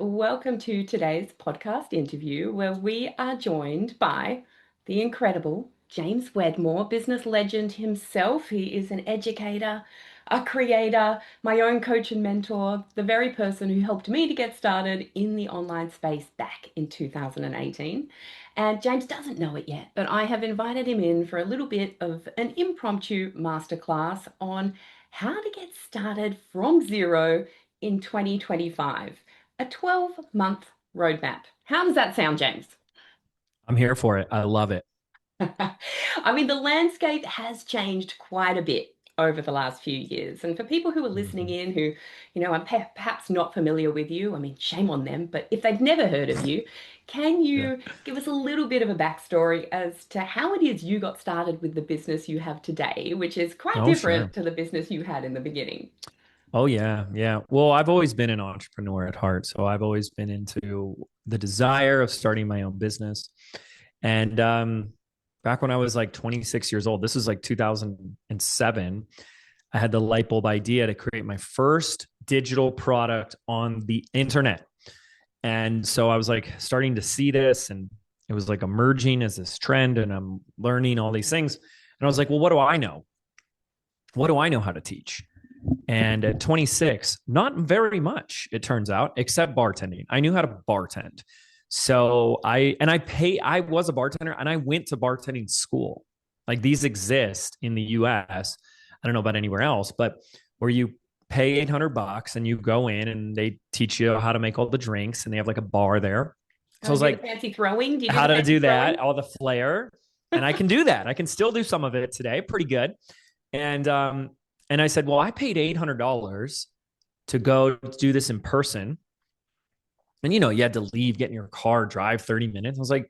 Welcome to today's podcast interview where we are joined by the incredible James Wedmore, business legend himself. He is an educator, a creator, my own coach and mentor, the very person who helped me to get started in the online space back in 2018. And James doesn't know it yet, but I have invited him in for a little bit of an impromptu masterclass on how to get started from zero in 2025. A 12-month roadmap. How does that sound, James? I'm here for it. I love it. I mean, the landscape has changed quite a bit over the last few years. And for people who are listening Mhm. in who, are perhaps not familiar with you, I mean, shame on them, but if they've never heard of you, can Yeah. you give us a little bit of a backstory as to how it is you got started with the business you have today, which is quite Oh, different sure. to the business you had in the beginning? Oh, yeah. Yeah. Well, I've always been an entrepreneur at heart. So I've always been into the desire of starting my own business. And back when I was like 26 years old, this was like 2007, I had the light bulb idea to create my first digital product on the internet. And so I was like starting to see this, and it was like emerging as this trend, and I'm learning all these things. And I was like, well, what do I know? What do I know how to teach? And at 26, not very much, it turns out, except bartending. I knew how to bartend. So I was a bartender and I went to bartending school. Like these exist in the US. I don't know about anywhere else, but where you pay 800 bucks and you go in and they teach you how to make all the drinks and they have like a bar there. So I Oh, was do the like, fancy throwing? Do you do how the to fancy do that, throwing? all the flair. And I can do that. I can still do some of it today, pretty good. And and I said, well, I paid $800 to go do this in person. And you had to leave, get in your car, drive 30 minutes. I was like,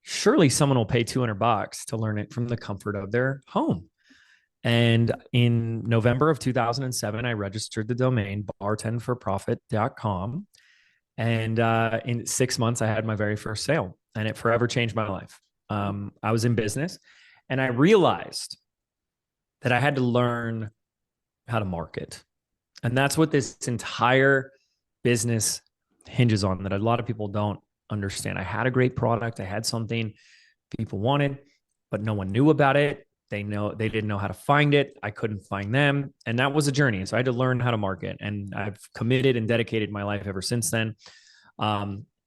surely someone will pay 200 bucks to learn it from the comfort of their home. And in November of 2007, I registered the domain bartendforprofit.com. And in 6 months, I had my very first sale, and it forever changed my life. I was in business, and I realized that I had to learn how to market. And that's what this entire business hinges on, that a lot of people don't understand. I had a great product, I had something people wanted, but no one knew about it. They didn't know how to find it. I couldn't find them. And that was a journey. So I had to learn how to market. And I've committed and dedicated my life ever since then.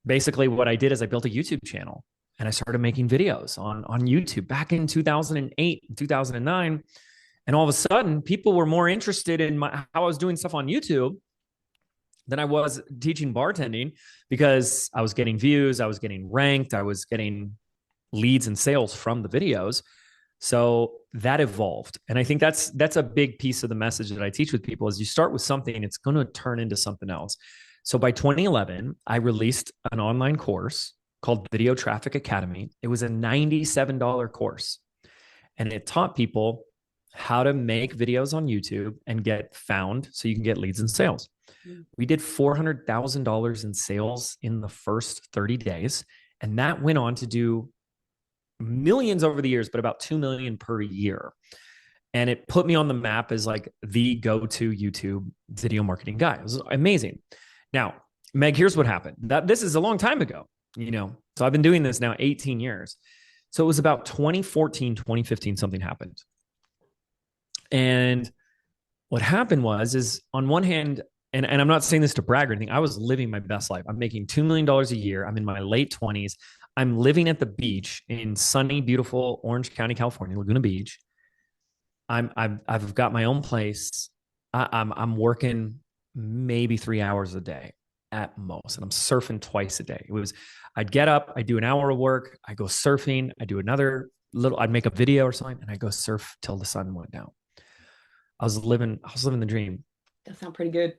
Basically, what I did is I built a YouTube channel and I started making videos on YouTube back in 2008, 2009. And all of a sudden, people were more interested in how I was doing stuff on YouTube than I was teaching bartending, because I was getting views, I was getting ranked, I was getting leads and sales from the videos. So that evolved. And I think that's a big piece of the message that I teach with people is you start with something, it's going to turn into something else. So by 2011, I released an online course called Video Traffic Academy. It was a $97 course, and it taught people how to make videos on YouTube and get found so you can get leads and sales. We did $400,000 in sales in the first 30 days. And that went on to do millions over the years, but about 2 million per year. And it put me on the map as like the go-to YouTube video marketing guy. It was amazing. Now, Meg, here's what happened. This is a long time ago. So I've been doing this now 18 years. So it was about 2014, 2015, something happened. And what happened is on one hand, and I'm not saying this to brag or anything, I was living my best life. I'm making $2 million a year. I'm in my late 20s. I'm living at the beach in sunny, beautiful Orange County, California, Laguna Beach. I've got my own place. I'm working maybe 3 hours a day at most, and I'm surfing twice a day. I'd get up, I do an hour of work, I go surfing, I do another little, I'd make a video or something, and I go surf till the sun went down. I was living the dream. Does sound pretty good.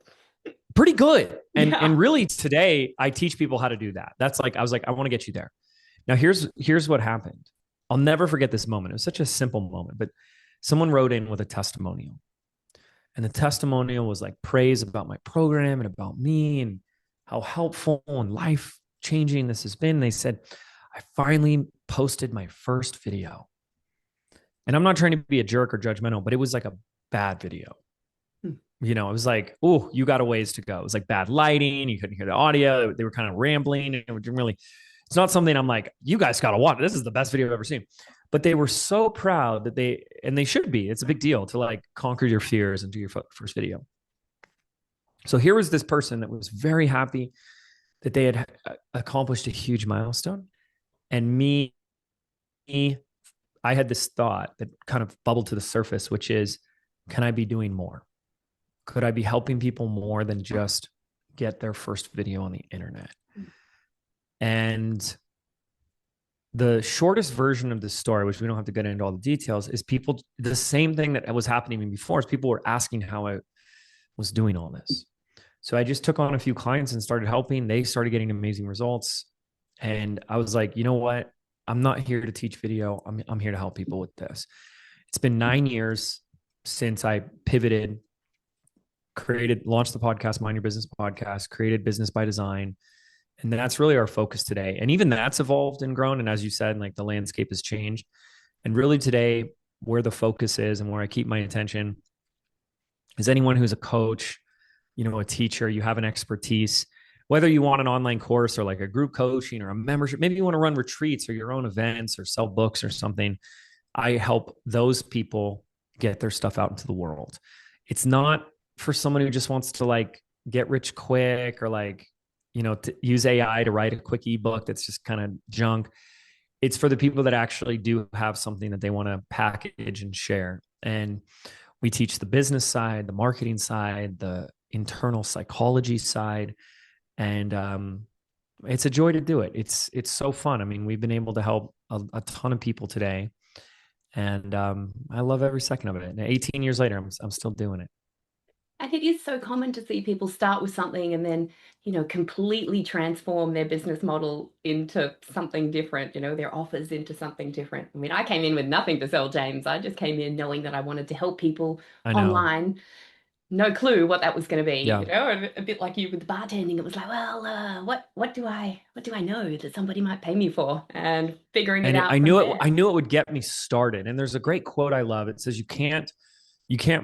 Pretty good. And Yeah. and really today I teach people how to do that. That's like I was like, I want to get you there. Now here's what happened. I'll never forget this moment. It was such a simple moment, but someone wrote in with a testimonial. And the testimonial was like praise about my program and about me and how helpful and life changing this has been. They said, I finally posted my first video. And I'm not trying to be a jerk or judgmental, but it was like a bad video. Hmm. It was like, oh, you got a ways to go. It was like bad lighting. You couldn't hear the audio. They were kind of rambling. And it didn't really, it's not something I'm like, you guys got to watch. This is the best video I've ever seen. But they were so proud that and they should be, it's a big deal to like conquer your fears and do your first video. So here was this person that was very happy that they had accomplished a huge milestone. And I had this thought that kind of bubbled to the surface, which is, can I be doing more? Could I be helping people more than just get their first video on the internet? And the shortest version of this story, which we don't have to get into all the details, is the same thing that was happening before, is people were asking how I was doing all this. So I just took on a few clients and started helping. They started getting amazing results. And I was like, you know what? I'm not here to teach video. I'm here to help people with this. It's been 9 years since I pivoted, launched the podcast, Mind Your Business podcast, created Business by Design. And that's really our focus today. And even that's evolved and grown. And as you said, like the landscape has changed. And really today, where the focus is and where I keep my attention is anyone who's a coach, a teacher, you have an expertise, whether you want an online course or like a group coaching or a membership, maybe you want to run retreats or your own events or sell books or something. I help those people get their stuff out into the world. It's not for someone who just wants to like get rich quick or like, to use AI to write a quick ebook that's just kind of junk. It's for the people that actually do have something that they want to package and share. And we teach the business side, the marketing side, the internal psychology side. And it's a joy to do it. It's so fun. I mean, we've been able to help a ton of people today. And I love every second of it. And 18 years later, I'm still doing it. And it is so common to see people start with something and then, completely transform their business model into something different, their offers into something different. I mean, I came in with nothing to sell, James. I just came in knowing that I wanted to help people I know. online. No clue what that was going to be, Yeah. a bit like you with the bartending. It was like, well, what do I know that somebody might pay me for, and figuring it And out from I there. knew it would get me started. And there's a great quote I love. It says, you can't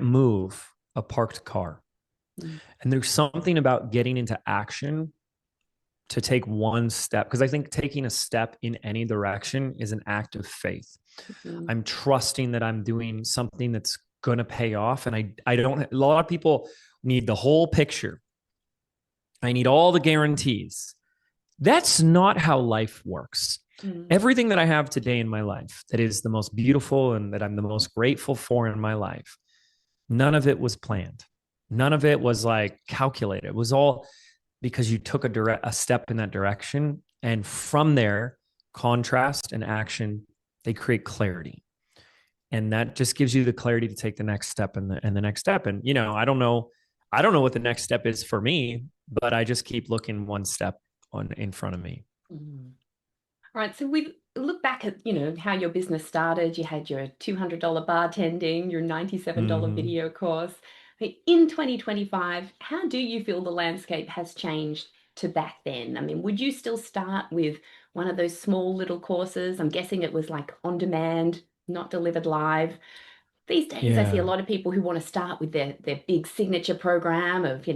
move a parked car. Mm. And there's something about getting into action to take one step, because I think taking a step in any direction is an act of faith. Mm. I'm trusting that I'm doing something that's going to pay off. And I don't, a lot of people need the whole picture. I need all the guarantees. That's not how life works. Mm. Everything that I have today in my life that is the most beautiful and that I'm the most grateful for in my life, none of it was planned. None of it was like calculated. It was all because you took a step in that direction. And from there, contrast and action, they create clarity. And that just gives you the clarity to take the next step and the next step. And, I don't know what the next step is for me, but I just keep looking one step in front of me. Mm. All right, so we look back at, how your business started. You had your $200 bartending, your $97 Mm-hmm. video course. In 2025, how do you feel the landscape has changed to back then? I mean, would you still start with one of those small little courses? I'm guessing it was like on demand, not delivered live. These days, I see a Yeah. lot of people who want to start with their big signature program of,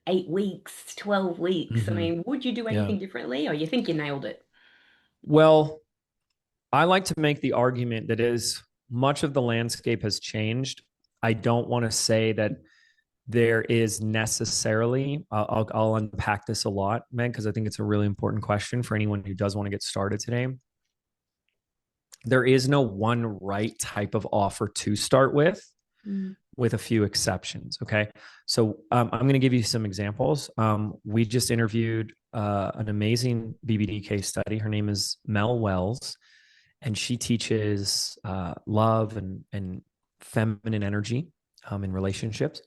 8 weeks, 12 weeks. I Mm-hmm. mean, would you do Yeah. anything differently, or you think you nailed it? Well, I like to make the argument that as much of the landscape has changed, I don't want to say that there is necessarily, I'll unpack this a lot, man, because I think it's a really important question for anyone who does want to get started today. There is no one right type of offer to start with a few exceptions. Okay. So I'm going to give you some examples. We just interviewed an amazing BBD case study. Her name is Mel Wells, and she teaches love and feminine energy in relationships.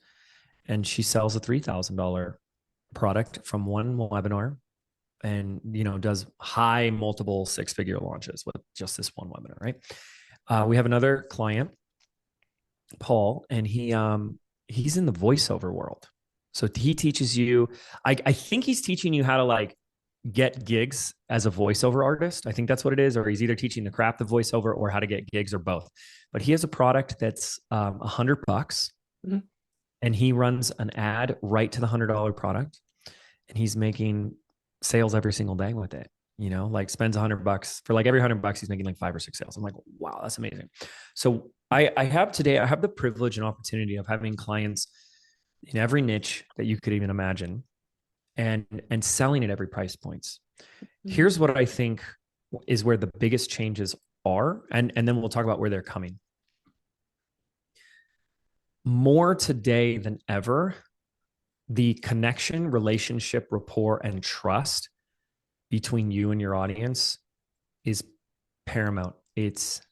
And she sells a $3,000 product from one webinar, and does high multiple six-figure launches with just this one webinar. Right. We have another client, Paul, and he's in the voiceover world. So he teaches you. I think he's teaching you how to like get gigs as a voiceover artist. I think that's what it is, or he's either teaching the craft of voiceover or how to get gigs or both. But he has a product that's $100. Mm-hmm. and he runs an ad right to the $100 product, and he's making sales every single day with it. Like spends $100 for like every $100, he's making like 5 or 6 sales. I'm like, wow, that's amazing. So I have the privilege and opportunity of having clients in every niche that you could even imagine, and selling at every price points. Mm. Here's what I think is where the biggest changes are, and then we'll talk about where they're coming. More today than ever, the connection, relationship, rapport, and trust between you and your audience is paramount. It's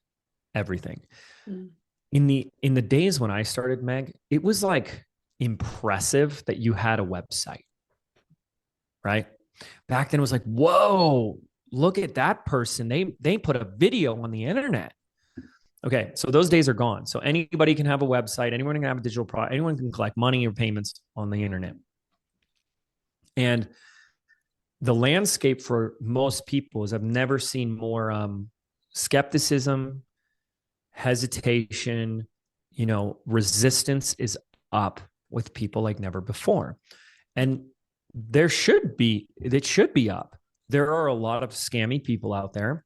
everything. Mm. In the days when I started, Meg, it was like impressive that you had a website, right? Back then it was like, whoa, look at that person. They put a video on the internet. Okay, so those days are gone. So anybody can have a website, anyone can have a digital product, anyone can collect money or payments on the internet. And the landscape for most people is I've never seen more skepticism, hesitation, resistance is up with people like never before. And it should be up. There are a lot of scammy people out there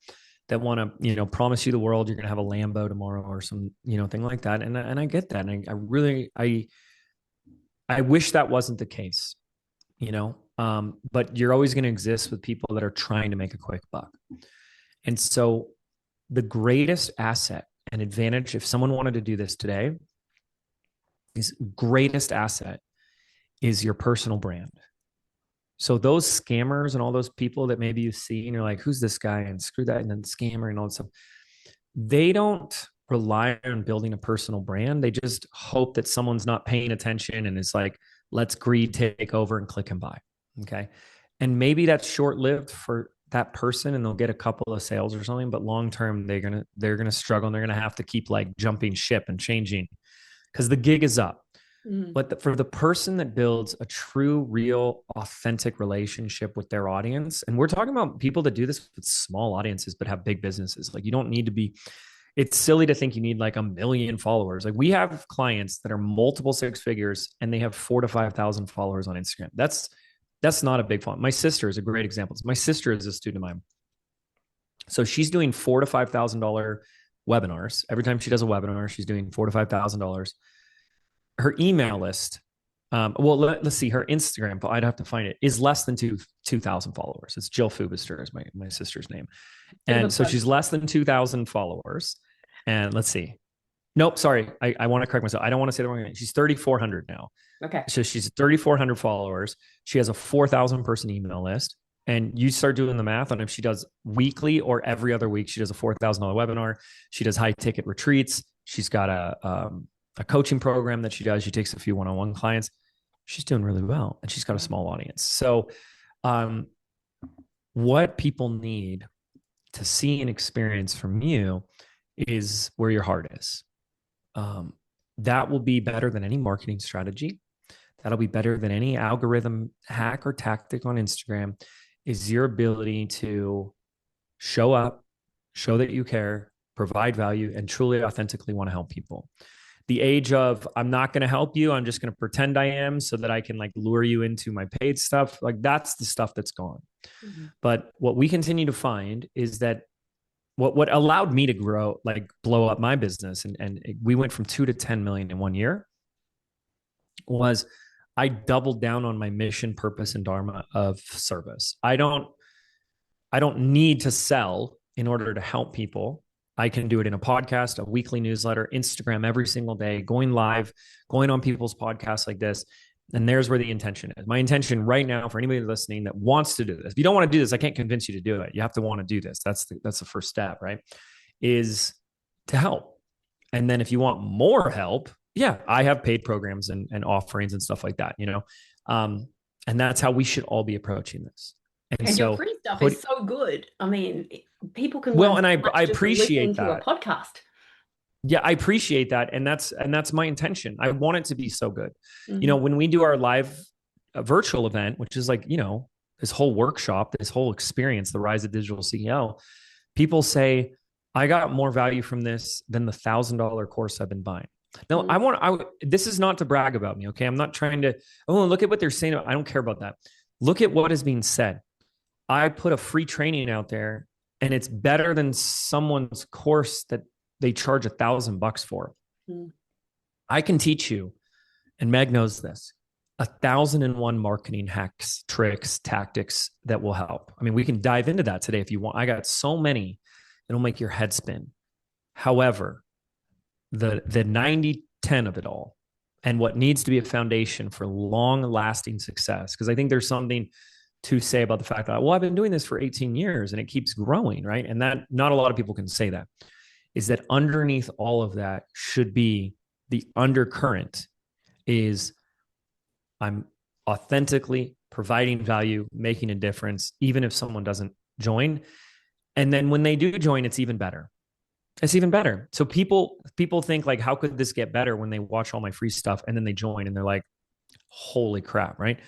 that want to, promise you the world, you're going to have a Lambo tomorrow or some, thing like that. And I get that. And I really, I wish that wasn't the case, but you're always going to exist with people that are trying to make a quick buck. And so the greatest asset and advantage, if someone wanted to do this today, is greatest asset is your personal brand. So those scammers and all those people that maybe you see and you're like, who's this guy? And screw that. And then scammer and all that stuff. They don't rely on building a personal brand. They just hope that someone's not paying attention and it's like, let's greed take over and click and buy. Okay. And maybe that's short-lived for that person and they'll get a couple of sales or something, but long-term they're going to struggle and they're going to have to keep like jumping ship and changing because the gig is up. Mm. But for the person that builds a true, real, authentic relationship with their audience, and we're talking about people that do this with small audiences but have big businesses. Like you don't need to be, it's silly to think you need like 1 million followers. Like we have clients that are multiple six figures and they have 4,000 to 5,000 followers on Instagram. That's not a big font. My sister is a great example. My sister is a student of mine. So she's doing $4,000 to $5,000 webinars. Every time she does a webinar, she's doing $4,000 to $5,000. Her email list, let's see, her Instagram, I'd have to find it, is less than 2,000 followers. It's Jill Fubister is my sister's name. And so she's less than 2,000 followers. And let's see. Nope, sorry. I want to correct myself. I don't want to say the wrong thing. She's 3,400 now. Okay. So she's 3,400 followers. She has a 4,000 person email list. And you start doing the math on if she does weekly or every other week, she does a $4,000 webinar. She does high ticket retreats. She's got a coaching program that she does. She takes a few one-on-one clients. She's doing really well. And she's got a small audience. So what people need to see and experience from you is where your heart is. That will be better than any marketing strategy. That'll be better than any algorithm hack or tactic on Instagram, is your ability to show up, show that you care, provide value, and truly authentically want to help people. The age of, I'm not going to help you, I'm just going to pretend I am so that I can like lure you into my paid stuff. Like that's the stuff that's gone. Mm-hmm. But what we continue to find is that what allowed me to grow, like blow up my business, and we went from 2 to 10 million in 1 year, was I doubled down on my mission, purpose, and dharma of service. I don't need to sell in order to help people. I can do it in a podcast, a weekly newsletter, Instagram every single day, going live, going on people's podcasts like this. And there's where the intention is. My intention right now for anybody listening that wants to do this, if you don't want to do this, I can't convince you to do it. You have to want to do this. That's the first step, right? Is to help. And then if you want more help, yeah, I have paid programs and offerings and stuff like that, and that's how we should all be approaching this. And so your free stuff is so good. I mean, people can learn and I appreciate that. To a podcast. Yeah, I appreciate that, and that's my intention. I want it to be so good. Mm-hmm. When we do our live virtual event, which is like this whole workshop, this whole experience, the Rise of Digital CEO, people say, I got more value from this than the $1,000 course I've been buying. No, Mm, this is not to brag about me. Okay. I'm not trying to, oh, look at what they're saying. I don't care about that. Look at what is being said. I put a free training out there and it's better than someone's course that they charge $1,000 for. mm, I can teach you, and Meg knows this, 1,001 marketing hacks, tricks, tactics that will help. I mean, we can dive into that today if you want. I got so many, it'll make your head spin. However, the 90-10 of it all, and what needs to be a foundation for long lasting success, because I think there's something to say about the fact that, well, I've been doing this for 18 years and it keeps growing, right? And that not a lot of people can say that, is that underneath all of that should be the undercurrent is I'm authentically providing value, making a difference, even if someone doesn't join. And then when they do join, it's even better. It's even better. So people think like, how could this get better when they watch all my free stuff and then they join and they're like, holy crap, right?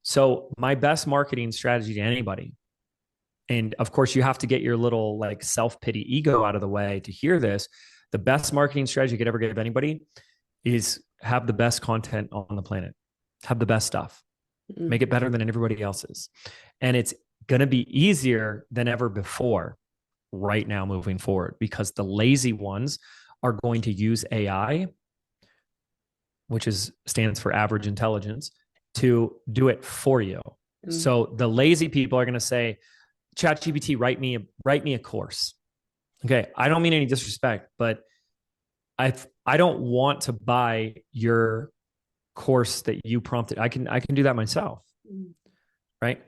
So my best marketing strategy to anybody, and of course you have to get your little like self-pity ego out of the way to hear this. The best marketing strategy you could ever give anybody is have the best content on the planet, have the best stuff, mm, make it better than everybody else's. And it's going to be easier than ever before right now moving forward, because the lazy ones are going to use AI, which stands for average intelligence, to do it for you. mm, So the lazy people are going to say, ChatGPT, write me a course. Okay, I don't mean any disrespect, but I don't want to buy your course that you prompted. I can do that myself, mm, right?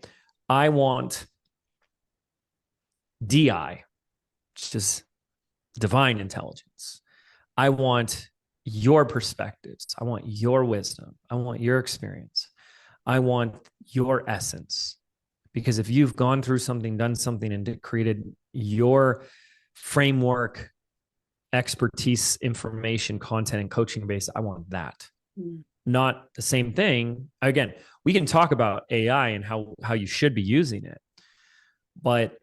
I want DI, which is divine intelligence. I want your perspectives. I want your wisdom. I want your experience. I want your essence. Because if you've gone through something, done something, and created your framework, expertise, information, content, and coaching base, I want that. mm, Not the same thing. Again, we can talk about AI and how you should be using it, but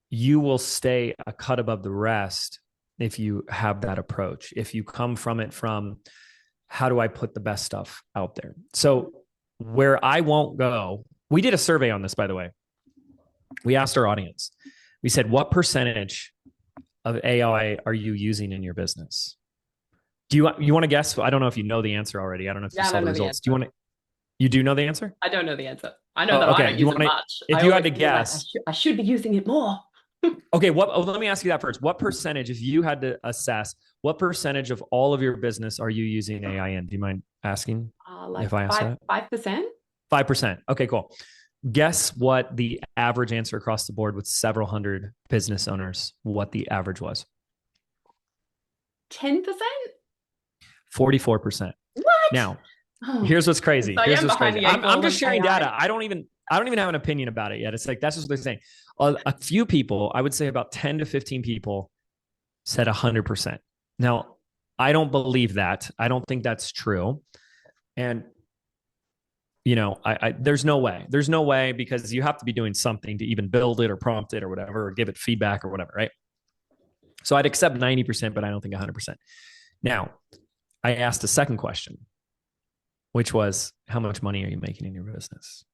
you will stay a cut above the rest if you have that approach. If you come from it from how do I put the best stuff out there? So where I won't go, we did a survey on this, by the way. We asked our audience, we said, what percentage of AI are you using in your business? You want to guess? I don't know if you know the answer already. I don't know if you Yeah, I saw don't the know the results. answer. You do know the answer? I don't know the answer. I know that Oh, I okay. don't You use want it to, much. if I you had always to feel like guess, I should be using it more. okay, let me ask you that first. What percentage, if you had to assess, what percentage of all of your business are you using AI in? Do you mind asking Like if I ask that? 5%. 5%. Okay, cool. Guess what the average answer across the board with several hundred business owners, what the average was? 10%? 44%. What? Now, Oh, here's what's so crazy. I Here's am what's behind crazy. the eight I'm ball just of sharing AI. data. I don't even have an opinion about it yet. It's like, that's just what they're saying. A few people, I would say about 10 to 15 people said 100%. Now, I don't believe that. I don't think that's true. And there's no way. There's no way, because you have to be doing something to even build it or prompt it or whatever, or give it feedback or whatever, right? So I'd accept 90%, but I don't think 100%. Now, I asked a second question, which was, how much money are you making in your business?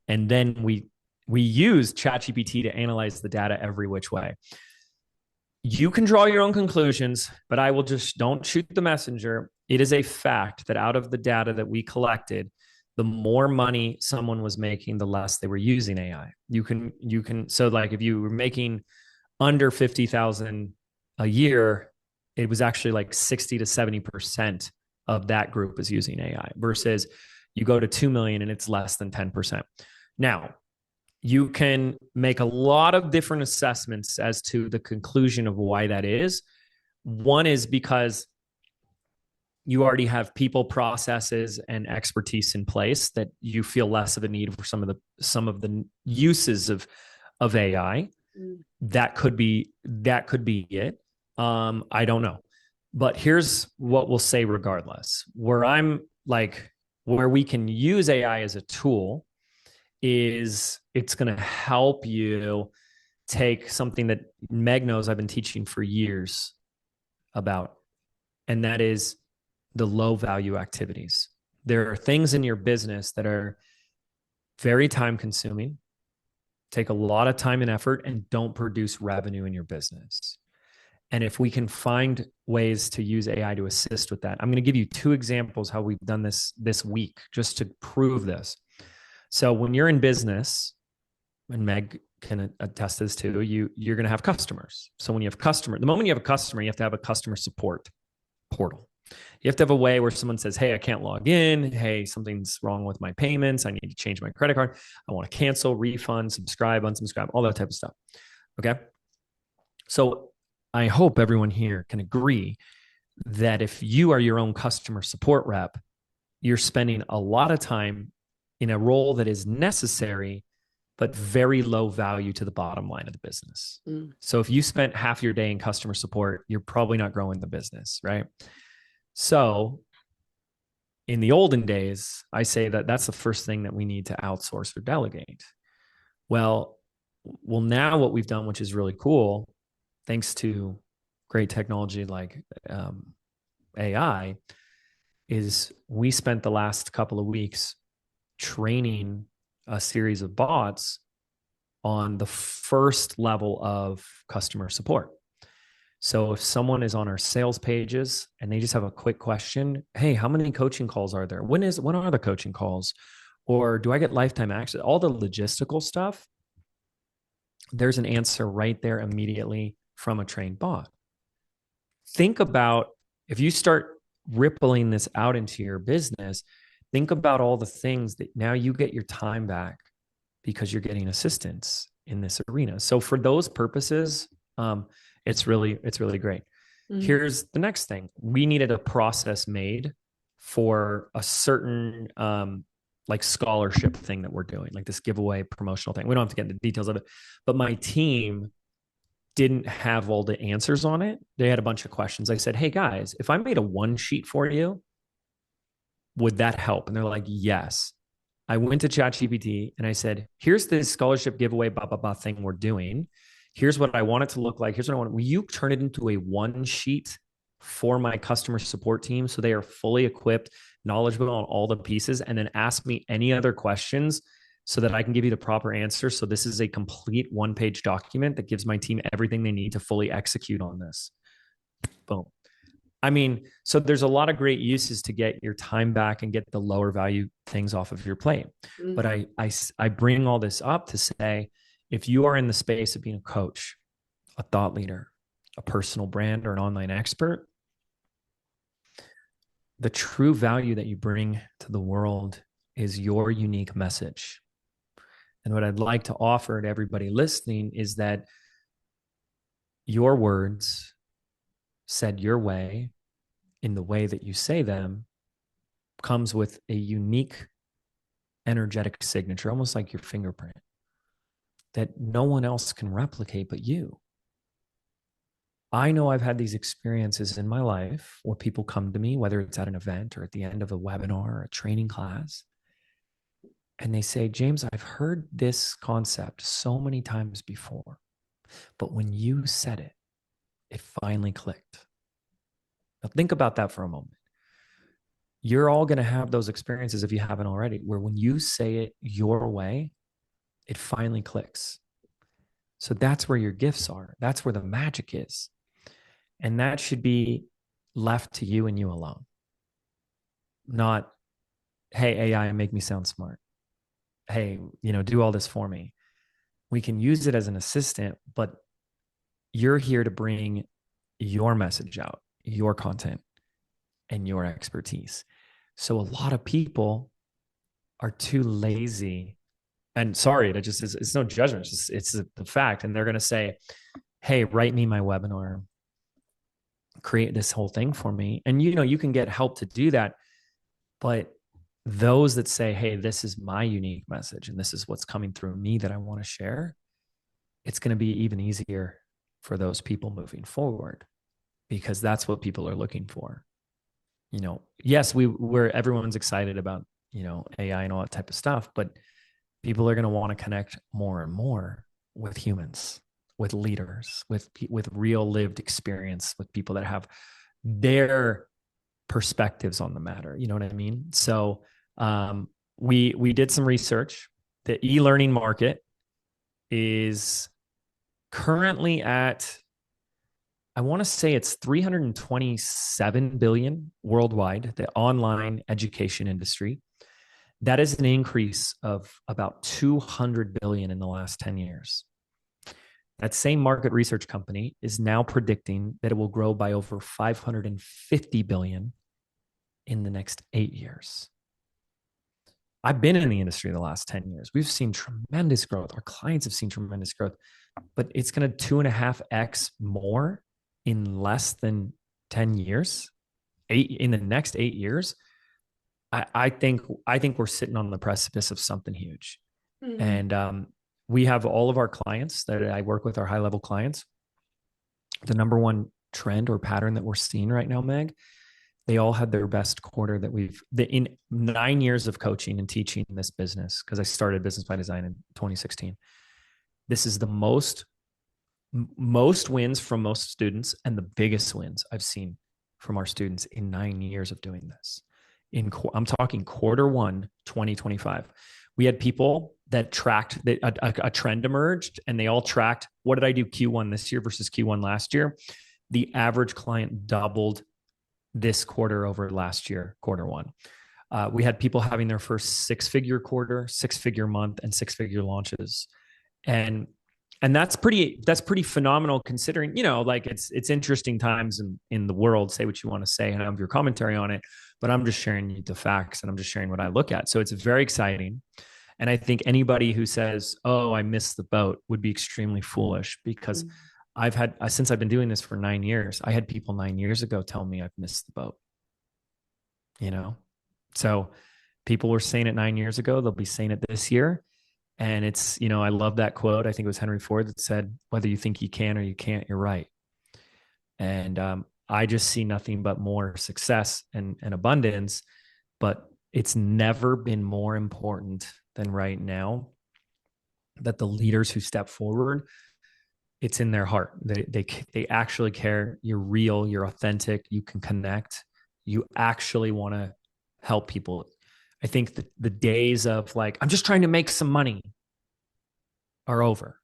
And then we use ChatGPT to analyze the data every which way. You can draw your own conclusions, but I will just, don't shoot the messenger. It is a fact that out of the data that we collected, the more money someone was making, the less they were using AI. So like if you were making under 50,000 a year, it was actually like 60 to 70% of that group is using AI, versus you go to 2 million and it's less than 10%. Now, you can make a lot of different assessments as to the conclusion of why that is. One is because you already have people, processes, and expertise in place that you feel less of a need for some of the uses of AI. Mm, That could be it. I don't know. But here's what we'll say regardless. Where we can use AI as a tool is it's going to help you take something that Meg knows I've been teaching for years about And that is the low value activities. There are things in your business that are very time consuming, take a lot of time and effort, and don't produce revenue in your business. And if we can find ways to use AI to assist with that, I'm going to give you two examples how we've done this week just to prove this. So when you're in business, and Meg can attest this too, you're going to have customers. So when you have customer, the moment you have a customer, you have to have a customer support portal. You have to have a way where someone says, hey, I can't log in. Hey, something's wrong with my payments. I need to change my credit card. I want to cancel, refund, subscribe, unsubscribe, all that type of stuff. Okay. So I hope everyone here can agree that if you are your own customer support rep, you're spending a lot of time in a role that is necessary, but very low value to the bottom line of the business. So if you spent half your day in customer support, you're probably not growing the business, right? So in the olden days, I say that that's the first thing that we need to outsource or delegate. Well, now what we've done, which is really cool, thanks to great technology like AI, is we spent the last couple of weeks training a series of bots on the first level of customer support. So if someone is on our sales pages and they just have a quick question, hey, how many coaching calls are there? When are the coaching calls? Or do I get lifetime access? All the logistical stuff, there's an answer right there immediately from a trained bot. Think about if you start rippling this out into your business, think about all the things that now you get your time back because you're getting assistance in this arena. So for those purposes, it's really great. Here's the next thing. We needed a process made for a certain like scholarship thing that we're doing, like this giveaway promotional thing. We don't have to get into the details of it, but my team didn't have all the answers on it. They had a bunch of questions. I said, hey guys, if I made a one sheet for you, would that help? And they're like, yes. I went to ChatGPT and I said, here's this scholarship giveaway, blah, blah, blah thing we're doing. Here's what I want it to look like. Here's what I want. Will you turn it into a one sheet for my customer support team so they are fully equipped, knowledgeable on all the pieces, and then ask me any other questions so that I can give you the proper answer. So this is a complete one-page document that gives my team everything they need to fully execute on this. Boom. I mean, so there's a lot of great uses to get your time back and get the lower value things off of your plate. But I bring all this up to say, if you are in the space of being a coach, a thought leader, a personal brand, or an online expert, the true value that you bring to the world is your unique message. And what I'd like to offer to everybody listening is that your words said your way in the way that you say them comes with a unique energetic signature, almost like your fingerprint, that no one else can replicate but you. I know I've had these experiences in my life where people come to me, whether it's at an event or at the end of a webinar or a training class, and they say, James, I've heard this concept so many times before, but when you said it, it finally clicked. Now think about that for a moment. You're all going to have those experiences if you haven't already, where when you say it your way, it finally clicks. So that's where your gifts are. That's where the magic is. And that should be left to you and you alone. Not, hey, AI, make me sound smart. Hey, do all this for me. We can use it as an assistant, but you're here to bring your message out, your content, and your expertise. So a lot of people are too lazy. And sorry, that just is, it's no judgment. It's the fact. And they're going to say, hey, write me my webinar, create this whole thing for me. And, you can get help to do that. But those that say, hey, this is my unique message and this is what's coming through me that I want to share, it's going to be even easier for those people moving forward, because that's what people are looking for. Yes, everyone's excited about, AI and all that type of stuff, but people are going to want to connect more and more with humans, with leaders, with real lived experience, with people that have their perspectives on the matter. You know what I mean? So we did some research. The e-learning market is currently at, I want to say it's 327 billion worldwide, the online education industry. That is an increase of about 200 billion in the last 10 years. That same market research company is now predicting that it will grow by over 550 billion in the next 8 years. I've been in the industry the last 10 years. We've seen tremendous growth. Our clients have seen tremendous growth, but it's going to 2.5x more in less than 10 years, in the next 8 years. I think we're sitting on the precipice of something huge. Mm. And we have all of our clients that I work with, our high level clients. The number one trend or pattern that we're seeing right now, Meg, they all had their best quarter that in 9 years of coaching and teaching this business, because I started Business by Design in 2016. This is the most wins from most students and the biggest wins I've seen from our students in 9 years of doing this. I'm talking Q1 2025. We had people that tracked that a trend emerged, and they all tracked, what did I do Q1 this year versus Q1 last year? The average client doubled this quarter over last year, Q1. We had people having their first 6-figure quarter, 6-figure month, and 6-figure launches. And that's pretty phenomenal, considering, like, it's interesting times in the world. Say what you want to say and have your commentary on it, but I'm just sharing the facts, and I'm just sharing what I look at. So it's very exciting. And I think anybody who says, oh, I missed the boat, would be extremely foolish, because since I've been doing this for 9 years, I had people 9 years ago tell me I've missed the boat. So people were saying it 9 years ago, they'll be saying it this year. And it's, I love that quote. I think it was Henry Ford that said, whether you think you can or you can't, you're right. And I just see nothing but more success and abundance. But it's never been more important than right now that the leaders who step forward, it's in their heart. They actually care. You're real. You're authentic. You can connect. You actually want to help people. I think the days of, like, I'm just trying to make some money, are over.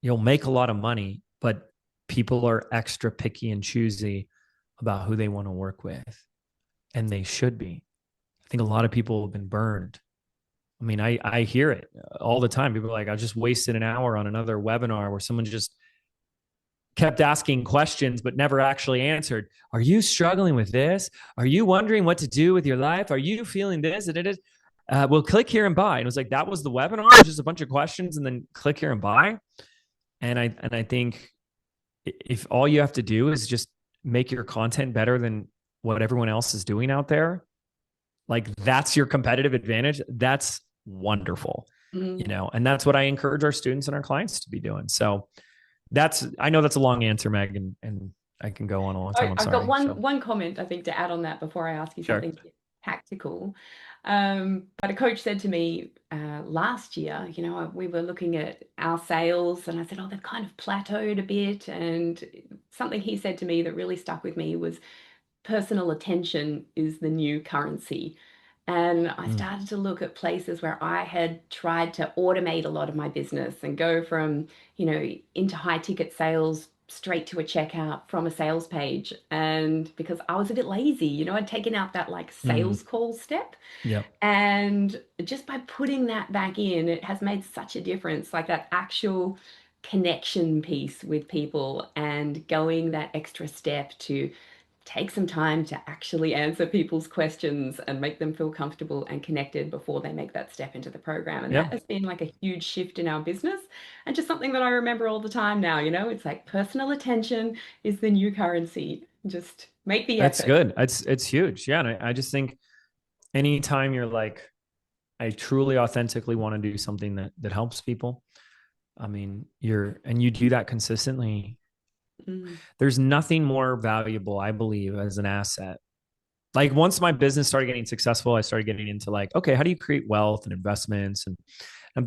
You'll make a lot of money, but people are extra picky and choosy about who they want to work with. And they should be. I think a lot of people have been burned. I mean, I hear it all the time. People are like, I just wasted an hour on another webinar where someone just kept asking questions but never actually answered. Are you struggling with this? Are you wondering what to do with your life? Are you feeling this? And it is, well, click here and buy. And it was like, that was the webinar, just a bunch of questions, and then click here and buy. And I think if all you have to do is just make your content better than what everyone else is doing out there, like, that's your competitive advantage. That's wonderful, and that's what I encourage our students and our clients to be doing. So I know that's a long answer, Meg, and I can go on a long time. I'm I've sorry. got one comment, I think, to add on that before I ask you Sure. something tactical. But a coach said to me last year, we were looking at our sales, and I said, oh, they've kind of plateaued a bit. And something he said to me that really stuck with me was, personal attention is the new currency. And I started to look at places where I had tried to automate a lot of my business and go from, into high ticket sales straight to a checkout from a sales page. And because I was a bit lazy, I'd taken out that, like, sales call step. Yeah. And just by putting that back in, it has made such a difference, like that actual connection piece with people, and going that extra step to take some time to actually answer people's questions and make them feel comfortable and connected before they make that step into the program. And that has been like a huge shift in our business, and just something that I remember all the time now. It's like, personal attention is the new currency. Just make the That's effort. good. It's huge. Yeah. And I just think anytime you're like, I truly authentically want to do something that helps people. I mean, you do that consistently. There's nothing more valuable, I believe, as an asset. Like, once my business started getting successful, I started getting into, like, okay, how do you create wealth and investments? And I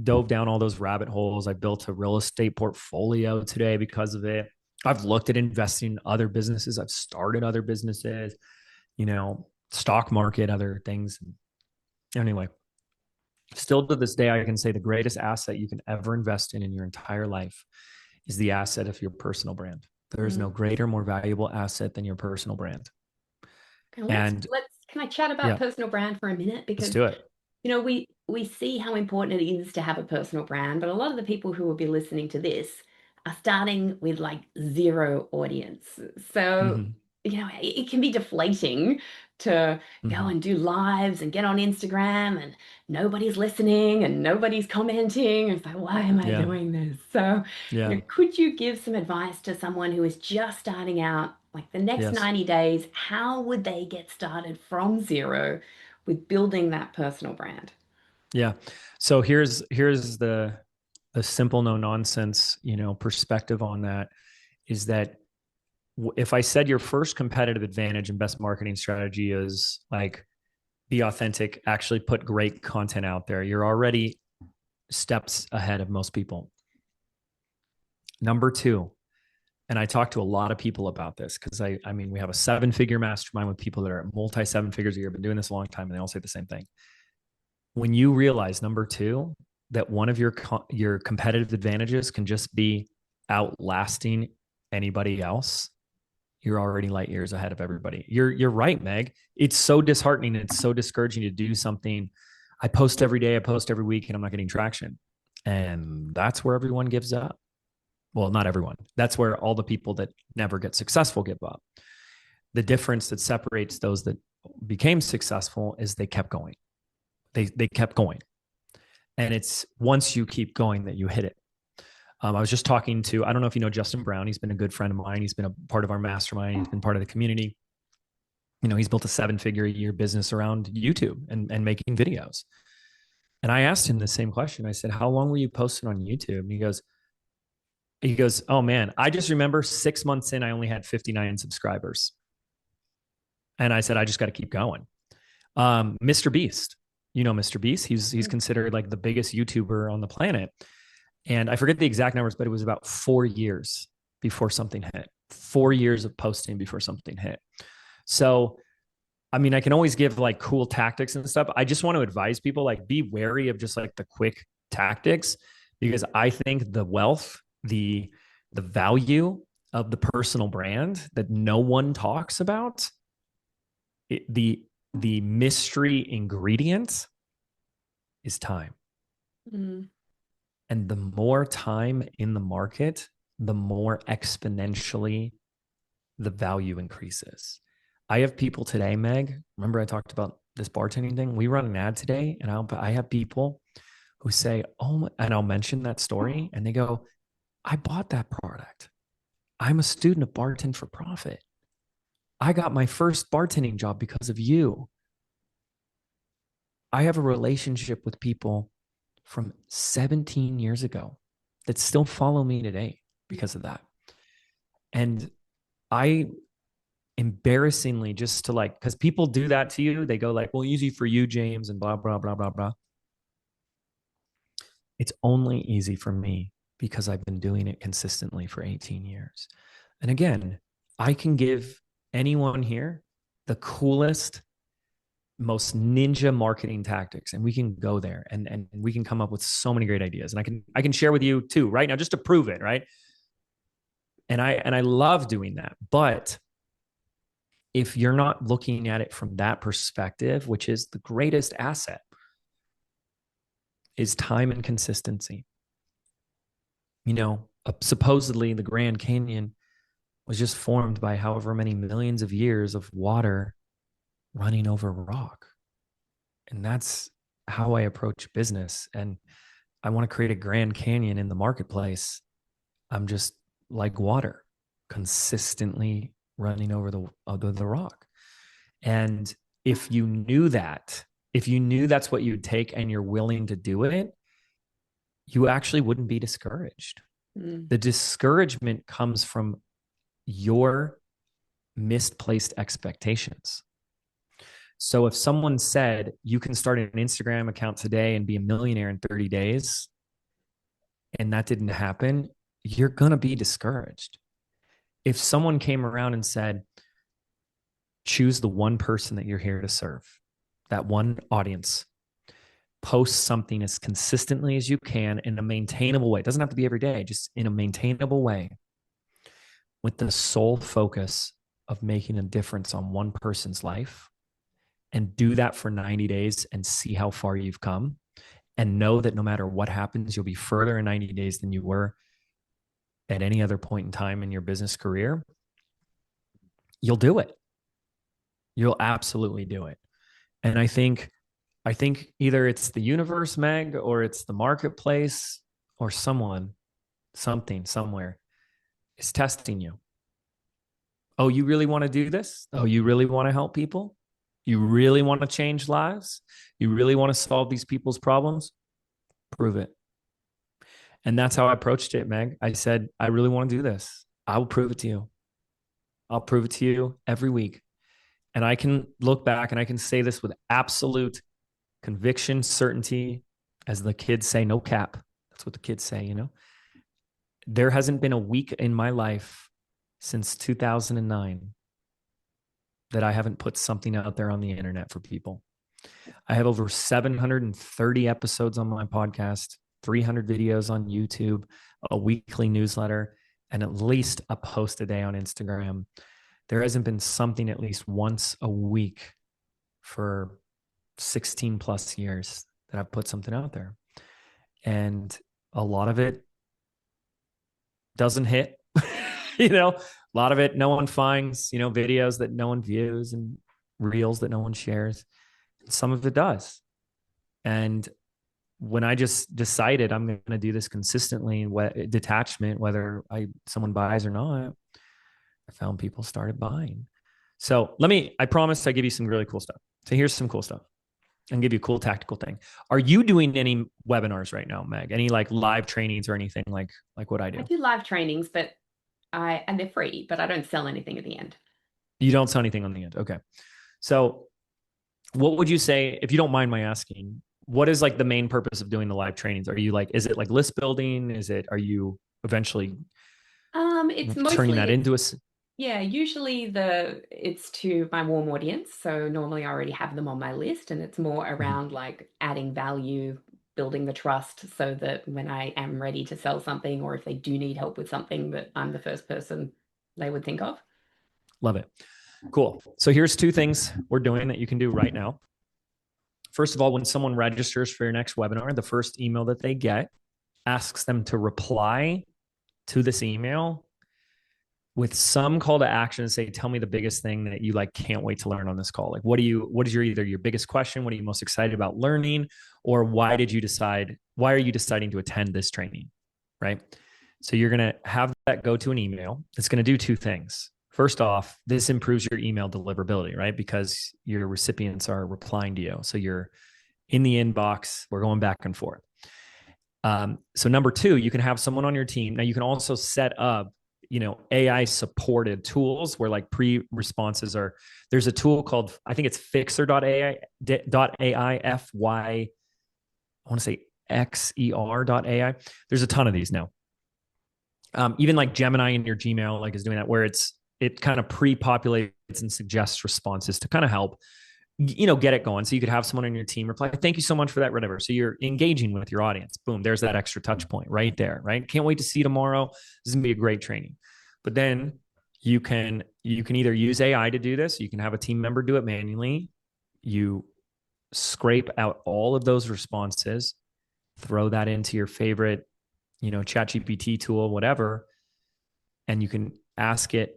dove down all those rabbit holes. I built a real estate portfolio today because of it. I've looked at investing in other businesses. I've started other businesses, stock market, other things. Anyway, still to this day, I can say the greatest asset you can ever invest in your entire life is the asset of your personal brand. There is no Mm. greater, more valuable asset than your personal brand. Okay, And can I chat about yeah, personal brand for a minute? let's Because do it. we see how important it is to have a personal brand, but a lot of the people who will be listening to this are starting with like zero audience. So, Mm-hmm. it can be deflating to go Mm-hmm. and do lives and get on Instagram and nobody's listening and nobody's commenting. It's like, why am I Yeah. doing this? So, Yeah. could you give some advice to someone who is just starting out, like the next Yes. 90 days? How would they get started from zero with building that personal brand? Yeah. So here's the simple no nonsense, perspective on that is that if I said your first competitive advantage and best marketing strategy is like be authentic, actually put great content out there, you're already steps ahead of most people. Number two, and I talk to a lot of people about this because I mean, we have a 7-figure mastermind with people that are multi 7 figures a year, been doing this a long time, and they all say the same thing. When you realize number two, that one of your competitive advantages can just be outlasting anybody else, you're already light years ahead of everybody. You're right, Meg. It's so disheartening. It's so discouraging to do something. I post every day, I post every week, and I'm not getting traction. And that's where everyone gives up. Well, not everyone. That's where all the people that never get successful give up. The difference that separates those that became successful is they kept going. They kept going. And it's once you keep going that you hit it. I was just talking to, I don't know if you know Justin Brown. He's been a good friend of mine. He's been a part of our mastermind. He's been part of the community. He's built a 7-figure a year business around YouTube and making videos. And I asked him the same question. I said, how long were you posting on YouTube? And he goes, oh man, I just remember 6 months in, I only had 59 subscribers. And I said, I just got to keep going. Mr. Beast, Mr. Beast, he's considered like the biggest YouTuber on the planet. And I forget the exact numbers, but it was about 4 years before something hit. 4 years of posting before something hit. So, I mean, I can always give like cool tactics and stuff. I just want to advise people like be wary of just like the quick tactics because I think the wealth, the value of the personal brand that no one talks about, the mystery ingredient is time. Mm. And the more time in the market, the more exponentially the value increases. I have people today, Meg. Remember, I talked about this bartending thing. We run an ad today, and I have people who say, "Oh," and I'll mention that story, and they go, "I bought that product. I'm a student of Bartend for Profit. I got my first bartending job because of you." I have a relationship with people from 17 years ago that still follow me today because of that. And I embarrassingly just to like, because people do that to you, they go like, well, easy for you, James, and blah, blah, blah, blah, blah. It's only easy for me because I've been doing it consistently for 18 years. And again, I can give anyone here the coolest, most ninja marketing tactics, and we can go there and we can come up with so many great ideas. And I can share with you too right now just to prove it, right? And I love doing that. But if you're not looking at it from that perspective, which is the greatest asset, is time and consistency. Supposedly the Grand Canyon was just formed by however many millions of years of water running over rock. And that's how I approach business. And I want to create a Grand Canyon in the marketplace. I'm just like water, consistently running over the rock. And if you knew that, if you knew that's what you'd take and you're willing to do it, you actually wouldn't be discouraged. Mm. The discouragement comes from your misplaced expectations. So if someone said you can start an Instagram account today and be a millionaire in 30 days, and that didn't happen, you're going to be discouraged. If someone came around and said, choose the one person that you're here to serve, that one audience, post something as consistently as you can in a maintainable way. It doesn't have to be every day, just in a maintainable way with the sole focus of making a difference on one person's life, and do that for 90 days and see how far you've come. And know that no matter what happens, you'll be further in 90 days than you were at any other point in time in your business career. You'll do it. You'll absolutely do it. And I think either it's the universe, Meg, or it's the marketplace, or someone, something, somewhere is testing you. Oh, you really want to do this? Oh, you really want to help people? You really want to change lives? You really want to solve these people's problems? Prove it. And that's how I approached it, Meg. I said, I really want to do this. I will prove it to you. I'll prove it to you every week. And I can look back and I can say this with absolute conviction, certainty, as the kids say, no cap. That's what the kids say, you know. There hasn't been a week in my life since 2009 that I haven't put something out there on the internet for people. I have over 730 episodes on my podcast, 300 videos on YouTube, a weekly newsletter, and at least a post a day on Instagram. There hasn't been something at least once a week for 16 plus years that I've put something out there. And a lot of it doesn't hit, a lot of it no one finds, videos that no one views and reels that no one shares. Some of it does. And when I just decided I'm going to do this consistently, detachment, whether someone buys or not, I found people started buying. So I promise I give you some really cool stuff. So here's some cool stuff. And give you a cool tactical thing. Are you doing any webinars right now, Meg? Any like live trainings or anything like what I do? I do live trainings, and they're free, but I don't sell anything at the end. You don't sell anything on the end. Okay. So what would you say, if you don't mind my asking, what is like the main purpose of doing the live trainings? Is it like list building? Are you eventually It's turning mostly that into a... Yeah, usually it's to my warm audience. So normally I already have them on my list, and it's more around like adding value, building the trust so that when I am ready to sell something, or if they do need help with something, that I'm the first person they would think of. Love it. Cool. So here's two things we're doing that you can do right now. First of all, when someone registers for your next webinar, the first email that they get asks them to reply to this email with some call to action and say, tell me the biggest thing that you can't wait to learn on this call. Like, what is either your biggest question? What are you most excited about learning? Or why are you deciding to attend this training? Right. So you're going to have that go to an email. It's going to do two things. First off, this improves your email deliverability, right? Because your recipients are replying to you. So you're in the inbox, we're going back and forth. So number two, you can have someone on your team. Now you can also set up AI supported tools where pre-responses there's a tool called, I think it's fixer.ai, I want to say xer.ai. There's a ton of these now. Even like Gemini in your Gmail, is doing that, where it kind of pre-populates and suggests responses to kind of help, get it going. So you could have someone on your team reply, thank you so much for that, whatever. So you're engaging with your audience. Boom, there's that extra touch point right there, right? Can't wait to see you tomorrow. This is gonna be a great training. But then you can either use AI to do this, you can have a team member do it manually. You scrape out all of those responses, throw that into your favorite, ChatGPT tool, whatever, and you can ask it,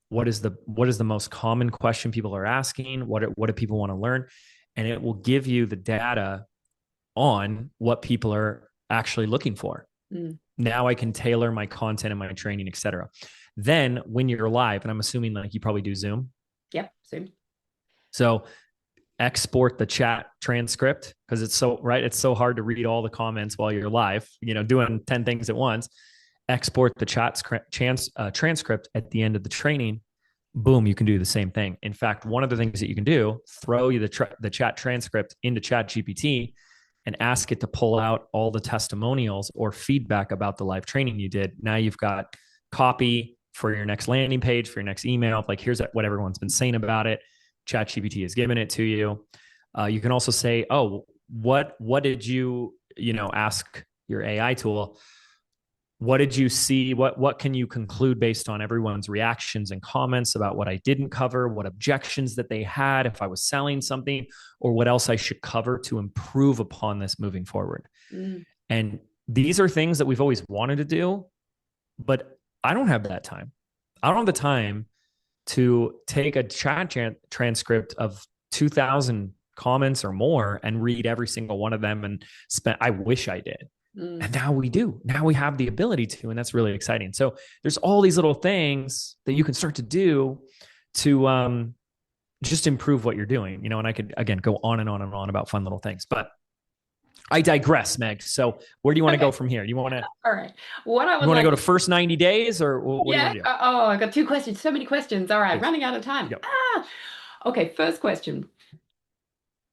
what is the most common question people are asking? What do people want to learn? And it will give you the data on what people are actually looking for. Now I can tailor my content and my training, et cetera. Then when you're live, and I'm assuming you probably do Zoom. Yep, Zoom. So export the chat transcript, because it's so hard to read all the comments while you're live, doing 10 things at once. Export the transcript at the end of the training. Boom, you can do the same thing. In fact, one of the things that you can do, throw the chat transcript into ChatGPT and ask it to pull out all the testimonials or feedback about the live training you did. Now you've got copy, for your next landing page, for your next email. Like, here's what everyone's been saying about it. ChatGPT has given it to you. You can also say, oh, what did you ask your AI tool? What did you see? What can you conclude based on everyone's reactions and comments about what I didn't cover, what objections that they had if I was selling something, or what else I should cover to improve upon this moving forward? Mm. And these are things that we've always wanted to do, but I don't have that time. I don't have the time to take a chat transcript of 2,000 comments or more and read every single one of them and spend. I wish I did. Mm. And now we do. Now we have the ability to, and that's really exciting. So there's all these little things that you can start to do to just improve what you're doing, and I could, again, go on and on and on about fun little things, but I digress, Meg. So where do you want to Okay. go from here? All right. What I You would want to like go to first 90 days, or what do you Yeah. want to do? Oh, I got two questions. So many questions. All right. Please. Running out of time. Yep. Okay. First question.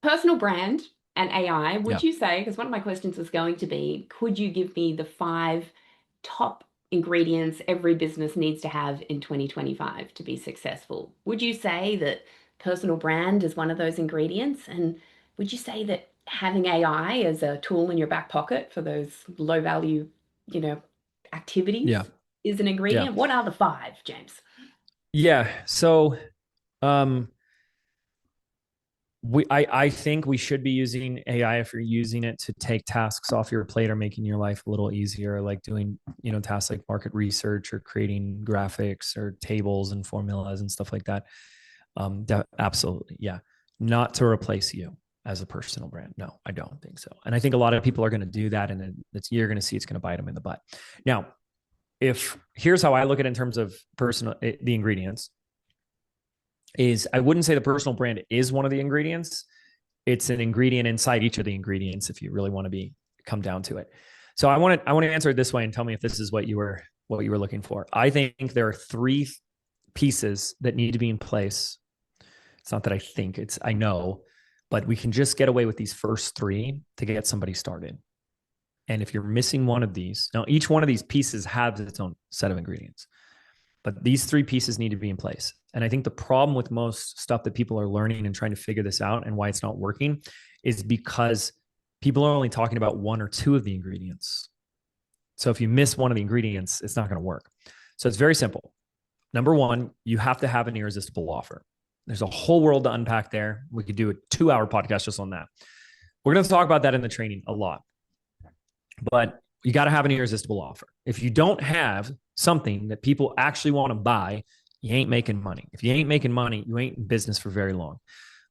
Personal brand and AI. Would Yeah. you say, because one of my questions was going to be, could you give me the 5 top ingredients every business needs to have in 2025 to be successful? Would you say that personal brand is one of those ingredients? And would you say that having AI as a tool in your back pocket for those low value, you know, activities Yeah. is an Yeah. ingredient? What are the 5, James? Yeah. So, um, I think we should be using AI if you're using it to take tasks off your plate or making your life a little easier, like doing, tasks like market research or creating graphics or tables and formulas and stuff like that. Absolutely. Yeah. Not to replace you as a personal brand. No, I don't think so. And I think a lot of people are going to do that. And then you're going to see it's going to bite them in the butt. Now, here's how I look at it in terms of the ingredients is, I wouldn't say the personal brand is one of the ingredients. It's an ingredient inside each of the ingredients, if you really want to come down to it. So I want to answer it this way and tell me if this is what you were looking for. I think there are 3 pieces that need to be in place. It's not that I know, but we can just get away with these first 3 to get somebody started. And if you're missing one of these, now each one of these pieces has its own set of ingredients, but these 3 pieces need to be in place. And I think the problem with most stuff that people are learning and trying to figure this out and why it's not working is because people are only talking about 1 or 2 of the ingredients. So if you miss one of the ingredients, it's not going to work. So it's very simple. Number 1, you have to have an irresistible offer. There's a whole world to unpack there. We could do a 2-hour podcast just on that. We're going to talk about that in the training a lot. But you got to have an irresistible offer. If you don't have something that people actually want to buy, you ain't making money. If you ain't making money, you ain't in business for very long.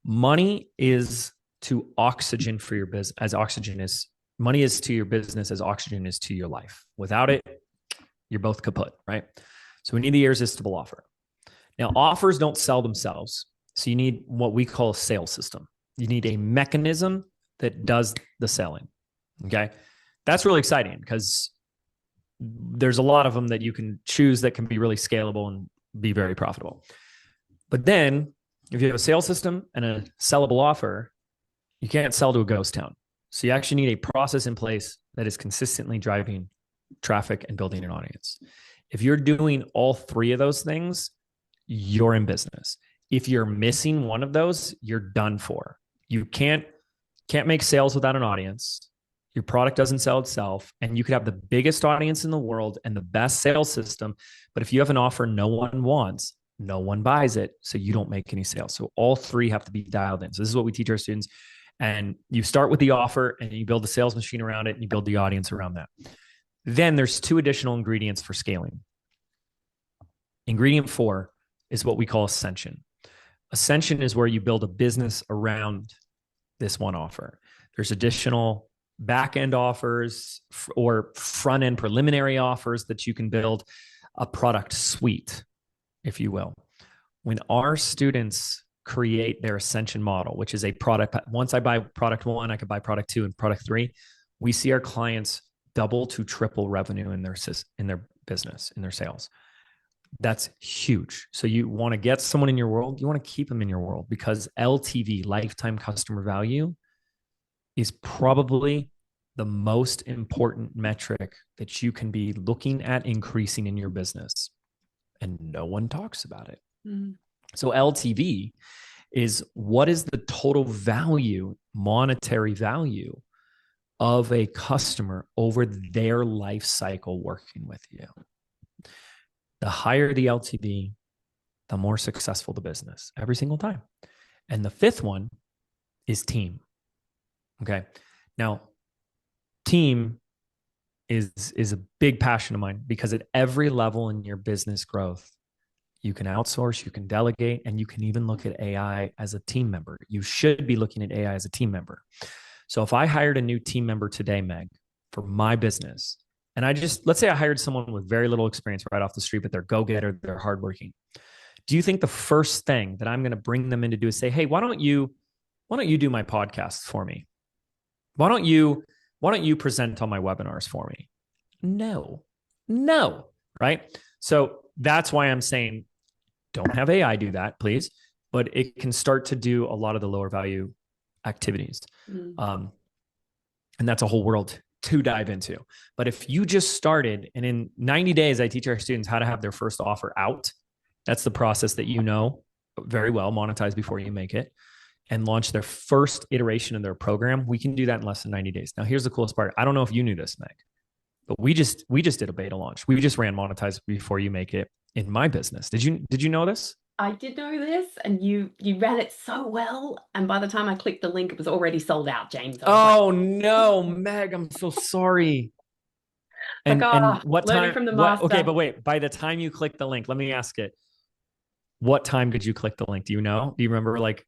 Money is to oxygen for your business, as oxygen is. Money is to your business as oxygen is to your life. Without it, you're both kaput, right? So we need the irresistible offer. Now, offers don't sell themselves. So you need what we call a sales system. You need a mechanism that does the selling. Okay. That's really exciting because there's a lot of them that you can choose that can be really scalable and be very profitable. But then if you have a sales system and a sellable offer, you can't sell to a ghost town. So you actually need a process in place that is consistently driving traffic and building an audience. If you're doing all 3 of those things, you're in business. If you're missing one of those, you're done for. You can't make sales without an audience. Your product doesn't sell itself, and you could have the biggest audience in the world and the best sales system. But if you have an offer no one wants, no one buys it. So you don't make any sales. So all 3 have to be dialed in. So this is what we teach our students. And you start with the offer and you build the sales machine around it and you build the audience around that. Then there's 2 additional ingredients for scaling. Ingredient 4 is what we call ascension. Ascension is where you build a business around this one offer. There's additional back-end offers or front-end preliminary offers that you can build a product suite, if you will. When our students create their ascension model, which is a product, once I buy product 1, I could buy product 2 and product 3, we see our clients double to triple revenue in their business, in their sales. That's huge. So you want to get someone in your world, you want to keep them in your world, because LTV, lifetime customer value, is probably the most important metric that you can be looking at increasing in your business. and no one talks about it. Mm. So LTV is what is the total value, monetary value of a customer over their life cycle working with you. The higher the LTV, the more successful the business every single time. And the fifth one is team. Okay. Now, team is a big passion of mine because at every level in your business growth, you can outsource, you can delegate, and you can even look at AI as a team member. You should be looking at AI as a team member. So if I hired a new team member today, Meg, for my business, and let's say I hired someone with very little experience right off the street, but they're go-getter, they're hardworking. Do you think the first thing that I'm going to bring them in to do is say, hey, why don't you do my podcast for me? Why don't you present on my webinars for me? No, right? So that's why I'm saying don't have AI do that, please, but it can start to do a lot of the lower value activities. Mm. And that's a whole world to dive into. But if you just started, and in 90 days, I teach our students how to have their first offer out. That's the process that you know very well, monetize before you make it, and launch their first iteration of their program. We can do that in less than 90 days. Now, here's the coolest part. I don't know if you knew this, Meg, but we just did a beta launch. We just ran monetize before you make it in my business. Did you know this? I did know this, and you ran it so well. And by the time I clicked the link, it was already sold out, James. I was Oh no, Meg, I'm so sorry. like, And what learning time? from the What? Okay, master. but wait. By the time you click the link, let me ask it. What time did you click the link? Do you know? Do you remember like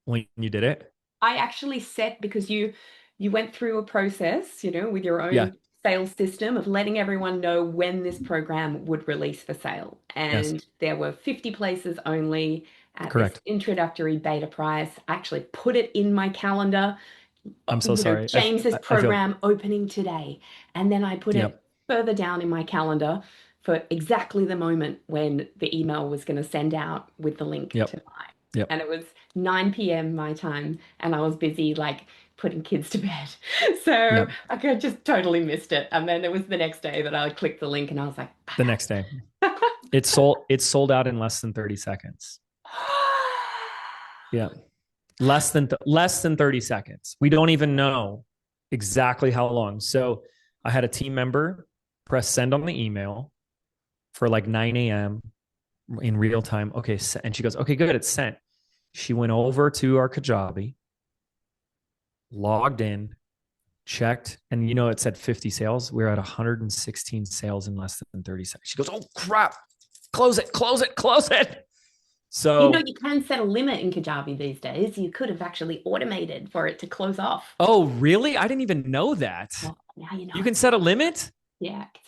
when you did it? I actually set because you went through a process, with your Yeah. own sales system of letting everyone know when this program would release for sale. Yes. And there were 50 places only at this Correct. introductory beta price. I actually put it in my calendar, I'm so sorry. James's I feel. program opening today. And then I put it Yep. further down in my calendar for exactly the moment when the email was going to send out with the link to Yep. buy. Yep. And it was 9 p.m. my time, and I was busy like putting kids to bed. So Yep. I could just totally missed it. And then it was the next day that I clicked the link and I was like, The next day, It sold out in less than 30 seconds. Yeah. Less than 30 seconds. We don't even know exactly how long. So I had a team member press send on the email for like 9 a.m. in real time. Okay. And she goes, okay, good. It's sent. She went over to our Kajabi, logged in, checked, and it said 50 sales. We are at 116 sales in less than 30 seconds. She goes, oh crap, close it, close it, close it. So, you can set a limit in Kajabi these days. You could have actually automated for it to close off. oh, really? I didn't even know that. Well, now you You know. can set a limit? Yeah, I can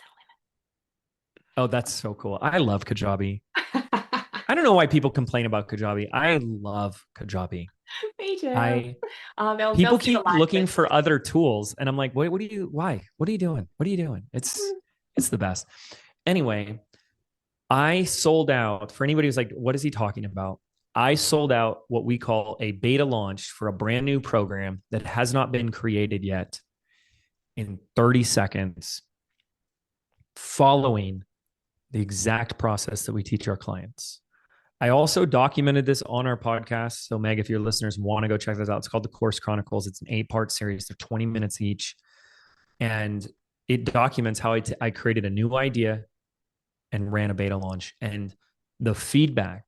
Oh, that's so cool. I love Kajabi. set a limit. I don't know why people complain about Kajabi. I love Kajabi. Me too. I They'll People see the keep light, looking but for other tools, and I'm like, wait, why? What are you doing? What are you doing? It's the best. Anyway, I sold out for anybody who's like, what is he talking about? I sold out what we call a beta launch for a brand new program that has not been created yet in 30 seconds, following the exact process that we teach our clients. I also documented this on our podcast. So, Meg, if your listeners want to go check this out, it's called the Course Chronicles. It's an 8-part series. They're 20 minutes each. And it documents how I created a new idea and ran a beta launch. And the feedback,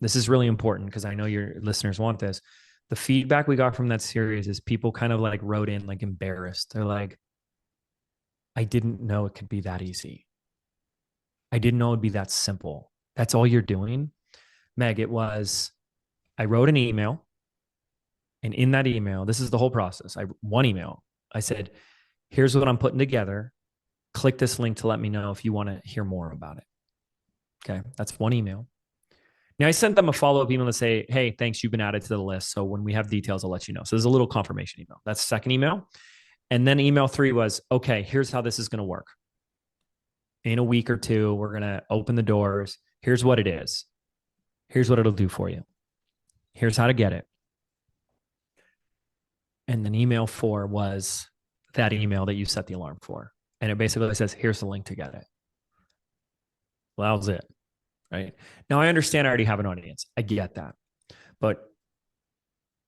this is really important because I know your listeners want this. The feedback we got from that series is people kind of like wrote in like embarrassed. They're like, I didn't know it could be that easy. I didn't know it'd be that simple. That's all you're doing. Meg, I wrote an email. And in that email, this is the whole process. One email, I said, here's what I'm putting together. Click this link to let me know if you want to hear more about it. Okay. That's one email. Now I sent them a follow-up email to say, hey, thanks, you've been added to the list. So when we have details, I'll let you know. So there's a little confirmation email. That's the second email. And then email 3 was, okay, here's how this is going to work. In a week or two, we're going to open the doors. Here's what it is. Here's what it'll do for you. Here's how to get it. And then email 4 was that email that you set the alarm for. And it basically says, here's the link to get it. Well, that was it. right? Now I understand I already have an audience. I get that. But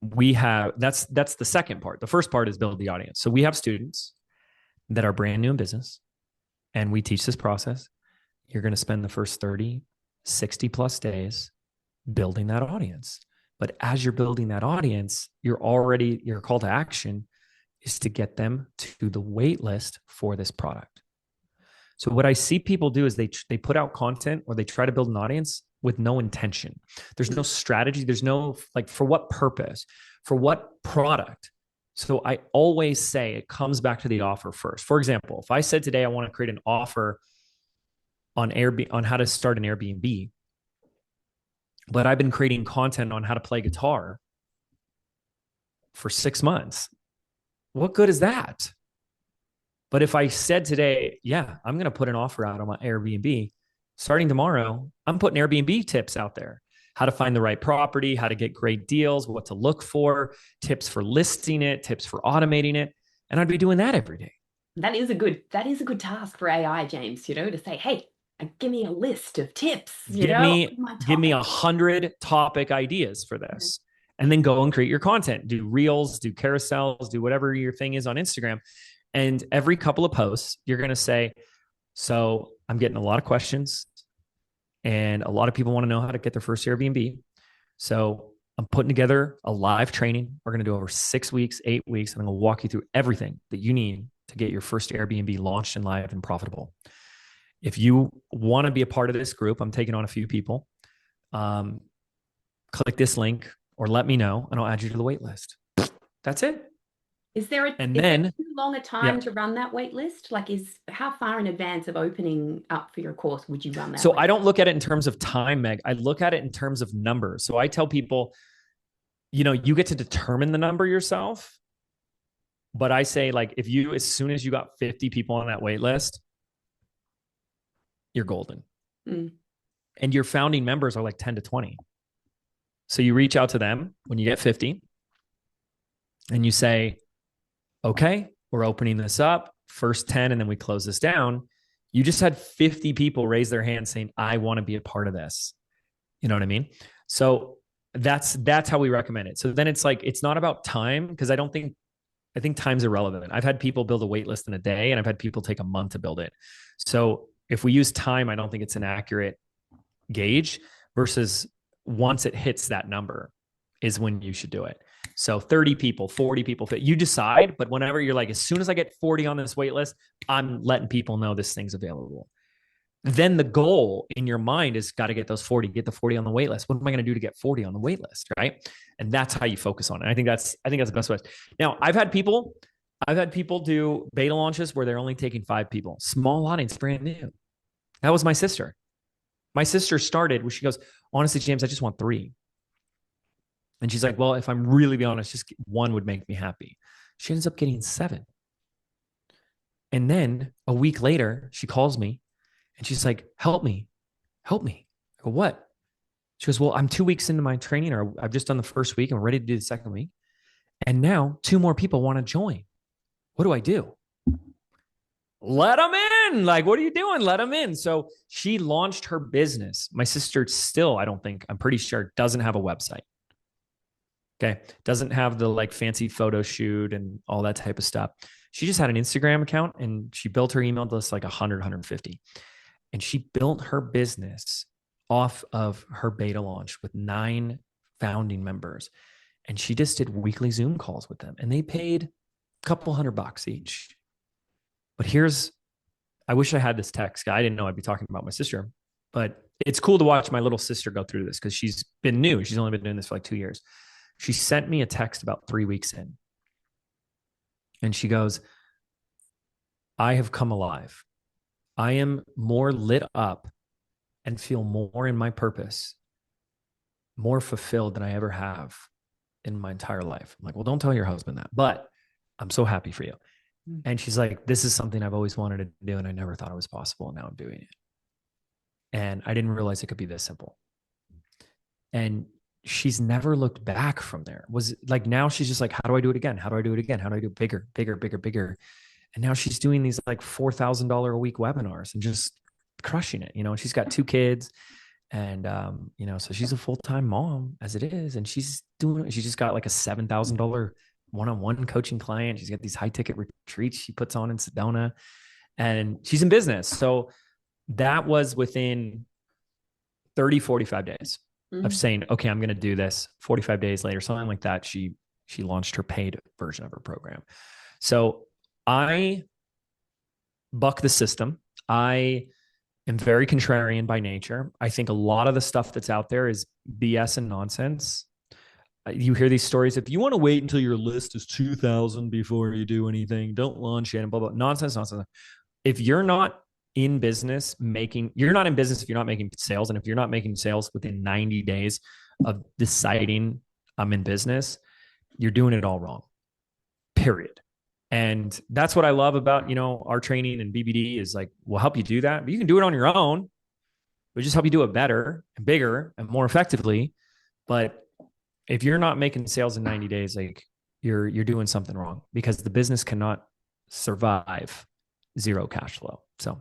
we have that's the second part. The first part is build the audience. So we have students that are brand new in business and we teach this process. You're going to spend the first 30, 60 plus days building that audience. But as you're building that audience, your call to action is to get them to the wait list for this product. So what I see people do is they put out content or they try to build an audience with no intention. There's no strategy. There's no like for what purpose, for what product. So I always say it comes back to the offer first. For example, if I said today I want to create an offer on Airbnb on how to start an Airbnb, but I've been creating content on how to play guitar for 6 months. What good is that? But if I said today, yeah, I'm going to put an offer out on my Airbnb, starting tomorrow, I'm putting Airbnb tips out there. How to find the right property, how to get great deals, what to look for, tips for listing it, tips for automating it. And I'd be doing that every day. That is a good task for AI, James, to say, hey, give me a list of tips, Give on me my give me topic. 100 topic ideas for this. And then go and create your content. Do reels, do carousels, do whatever your thing is on Instagram. And every couple of posts, you're going to say, so I'm getting a lot of questions and a lot of people want to know how to get their first Airbnb. So I'm putting together a live training. We're going to do over 6 weeks, 8 weeks, and I'm going to walk you through everything that you need to get your first Airbnb launched and live and profitable. If you want to be a part of this group, I'm taking on a few people. Click this link or let me know and I'll add you to the wait list. That's it. Is there And then, too long a yeah. time to run that wait list? Like, how far in advance of opening up for your course would you run that So wait? I don't look at it in terms of time, Meg. I look at it in terms of numbers. So I tell people, you get to determine the number yourself. But I say, like, as soon as you got 50 people on that wait list, you're golden. Mm. And your founding members are like 10 to 20. So you reach out to them when you get 50 and you say, okay, we're opening this up, first 10, and then we close this down. You just had 50 people raise their hand saying, I want to be a part of this. You know what I mean? So that's how we recommend it. So then it's like, it's not about time because I think time's irrelevant. I've had people build a wait list in a day and I've had people take a month to build it. So if we use time, I don't think it's an accurate gauge versus once it hits that number is when you should do it. So 30 people, 40 people, you decide, but whenever you're like, as soon as I get 40 on this wait list, I'm letting people know this thing's available. Then the goal in your mind is got to get those 40, get the 40 on the wait list. What am I going to do to get 40 on the wait list? Right. And that's how you focus on it. I think that's the best way. Now I've had people do beta launches where they're only taking 5 people, small audience, brand new. That was my sister. My sister started where she goes, honestly, James, I just want 3. And she's like, well, if I'm really be honest, just 1 would make me happy. She ends up getting 7. And then a week later, she calls me and she's like, help me. I go, what? She goes, well, I'm 2 weeks into my training, or I've just done the first week and I'm ready to do the second week. And now 2 more people want to join. What do I do? Let them in. Like, what are you doing? Let them in. So she launched her business. My sister still, I'm pretty sure, doesn't have a website. Okay. Doesn't have the like fancy photo shoot and all that type of stuff. She just had an Instagram account and she built her email list like 100, 150. And she built her business off of her beta launch with 9 founding members. And she just did weekly Zoom calls with them and they paid a couple $100 each. But I wish I had this text. I didn't know I'd be talking about my sister, but it's cool to watch my little sister go through this because she's been new. She's only been doing this for like 2 years. She sent me a text about 3 weeks in. And she goes, I have come alive. I am more lit up and feel more in my purpose, more fulfilled than I ever have in my entire life. I'm like, well, don't tell your husband that, but I'm so happy for you. And she's like, this is something I've always wanted to do. And I never thought it was possible. And now I'm doing it. And I didn't realize it could be this simple. And she's never looked back from there. Was like, now she's just like, how do I do it again? How do I do it again? How do I do it bigger, bigger, bigger, bigger? And now she's doing these like $4,000 a week webinars and just crushing it. And she's got 2 kids And, so she's a full-time mom as it is. And she just got like a $7,000 one-on-one coaching client. She's got these high ticket retreats she puts on in Sedona, and she's in business. So that was within 30, 45 days of Mm. saying, okay, I'm going to do this. 45 days later, something like that, she launched her paid version of her program. So I buck the system. I am very contrarian by nature. I think a lot of the stuff that's out there is BS and nonsense. You hear these stories. If you want to wait until your list is 2,000 before you do anything, don't launch it and blah, blah, nonsense, nonsense. If you're not you're not in business if you're not making sales. And if you're not making sales within 90 days of deciding I'm in business, you're doing it all wrong, period. And that's what I love about, our training and BBD is like, we'll help you do that, but you can do it on your own. We'll just help you do it better and bigger and more effectively. But if you're not making sales in 90 days, like you're doing something wrong, because the business cannot survive zero cash flow. So,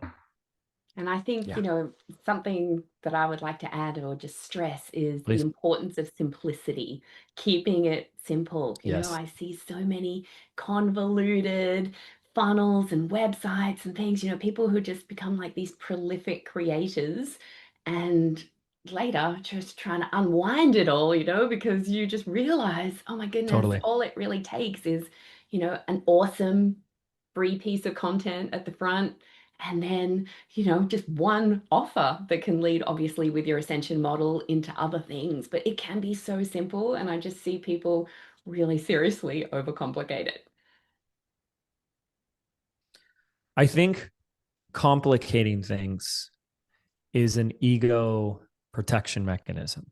And I think, yeah, something that I would like to add or just stress is the please. importance of simplicity, keeping it simple. Yes, I see so many convoluted funnels and websites and things, people who just become like these prolific creators and later just trying to unwind it all, because you just realize, oh my goodness, totally. all it really takes is, an awesome free piece of content at the front, and then just one offer that can lead obviously with your ascension model into other things. But it can be so simple, and I just see people really seriously overcomplicate it. I think complicating things is an ego protection mechanism.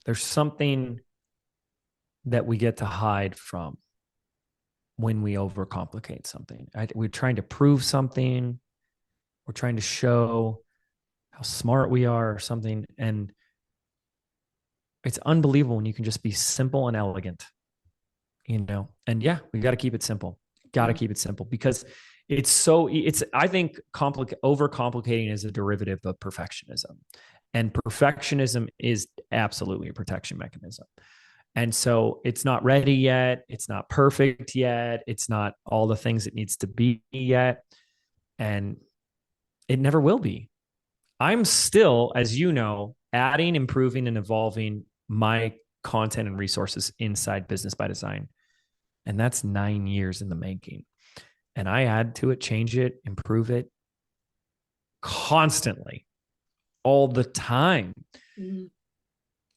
There's something that we get to hide from when we overcomplicate something. We're trying to prove something. We're trying to show how smart we are or something. And it's unbelievable when you can just be simple and elegant, And yeah, we got to keep it simple. Got to Mm, keep it simple, because I think overcomplicating is a derivative of perfectionism. And perfectionism is absolutely a protection mechanism. And so it's not ready yet. It's not perfect yet. It's not all the things it needs to be yet. And it never will be. I'm still, as you know, adding, improving, and evolving my content and resources inside Business by Design. And that's 9 years in the making. And I add to it, change it, improve it constantly, all the time. mm,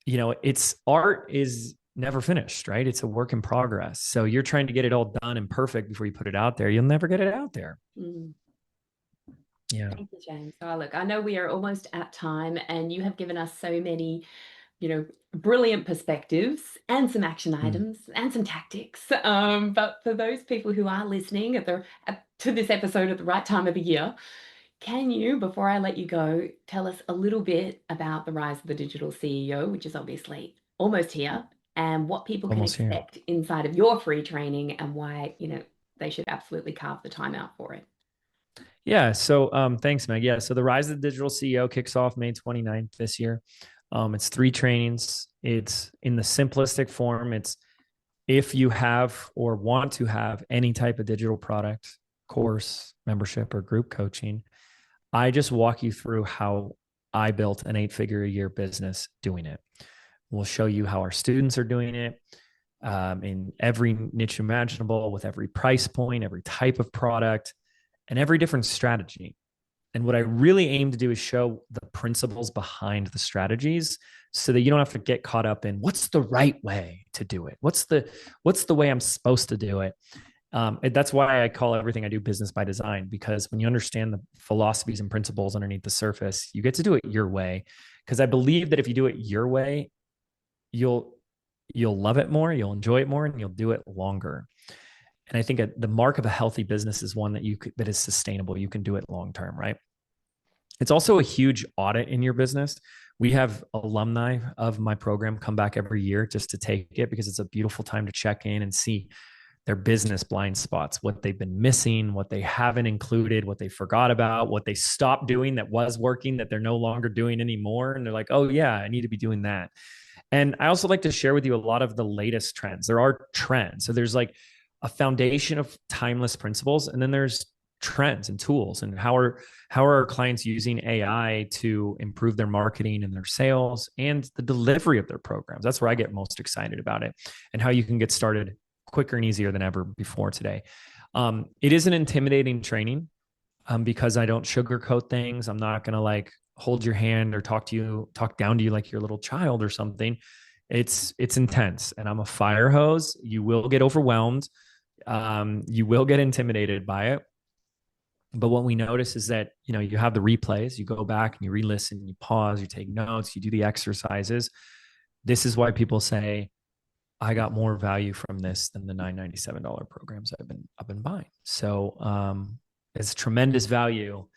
It's art is never finished, right? It's a work in progress. So you're trying to get it all done and perfect before you put it out there. You'll never get it out there. mm. Yeah. Thank you, James. Oh, look, I know we are almost at time, and you have given us so many brilliant perspectives and some action Mm. items and some tactics. But for those people who are listening to this episode at the right time of the year, can you, before I let you go, tell us a little bit about the Rise of the Digital CEO, which is obviously almost here, and what people can Almost here. expect inside of your free training, and why, they should absolutely carve the time out for it? Yeah. So thanks, Meg. Yeah. So the Rise of the Digital CEO kicks off May 29th this year. It's 3 trainings. It's in the simplistic form. It's if you have or want to have any type of digital product, course, membership, or group coaching, I just walk you through how I built an 8-figure a year business doing it. We'll show you how our students are doing it in every niche imaginable, with every price point, every type of product, and every different strategy. And what I really aim to do is show the principles behind the strategies, so that you don't have to get caught up in what's the right way to do it. What's the way I'm supposed to do it? That's why I call everything I do business by design, because when you understand the philosophies and principles underneath the surface, you get to do it your way. Because I believe that if you do it your way, you'll love it more, you'll enjoy it more, and you'll do it longer. And I think the mark of a healthy business is one that is sustainable. You can do it long term, right? It's also a huge audit in your business. We have alumni of my program come back every year just to take it, because it's a beautiful time to check in and see their business blind spots, what they've been missing, what they haven't included, what they forgot about, what they stopped doing that was working that they're no longer doing anymore. And they're like, oh, yeah, I need to be doing that. And I also like to share with you a lot of the latest trends. There are trends. So there's like a foundation of timeless principles, and then there's trends and tools, and how are our clients using AI to improve their marketing and their sales and the delivery of their programs. That's where I get most excited about it, and how you can get started quicker and easier than ever before today. It is an intimidating training, because I don't sugarcoat things. I'm not going to like hold your hand or talk down to you like you're a little child or something. It's intense, and I'm a fire hose. You will get overwhelmed. You will get intimidated by it. But what we notice is that, you have the replays, you go back and you re-listen, you pause, you take notes, you do the exercises. This is why people say, I got more value from this than the $997 programs I've been buying. So it's tremendous value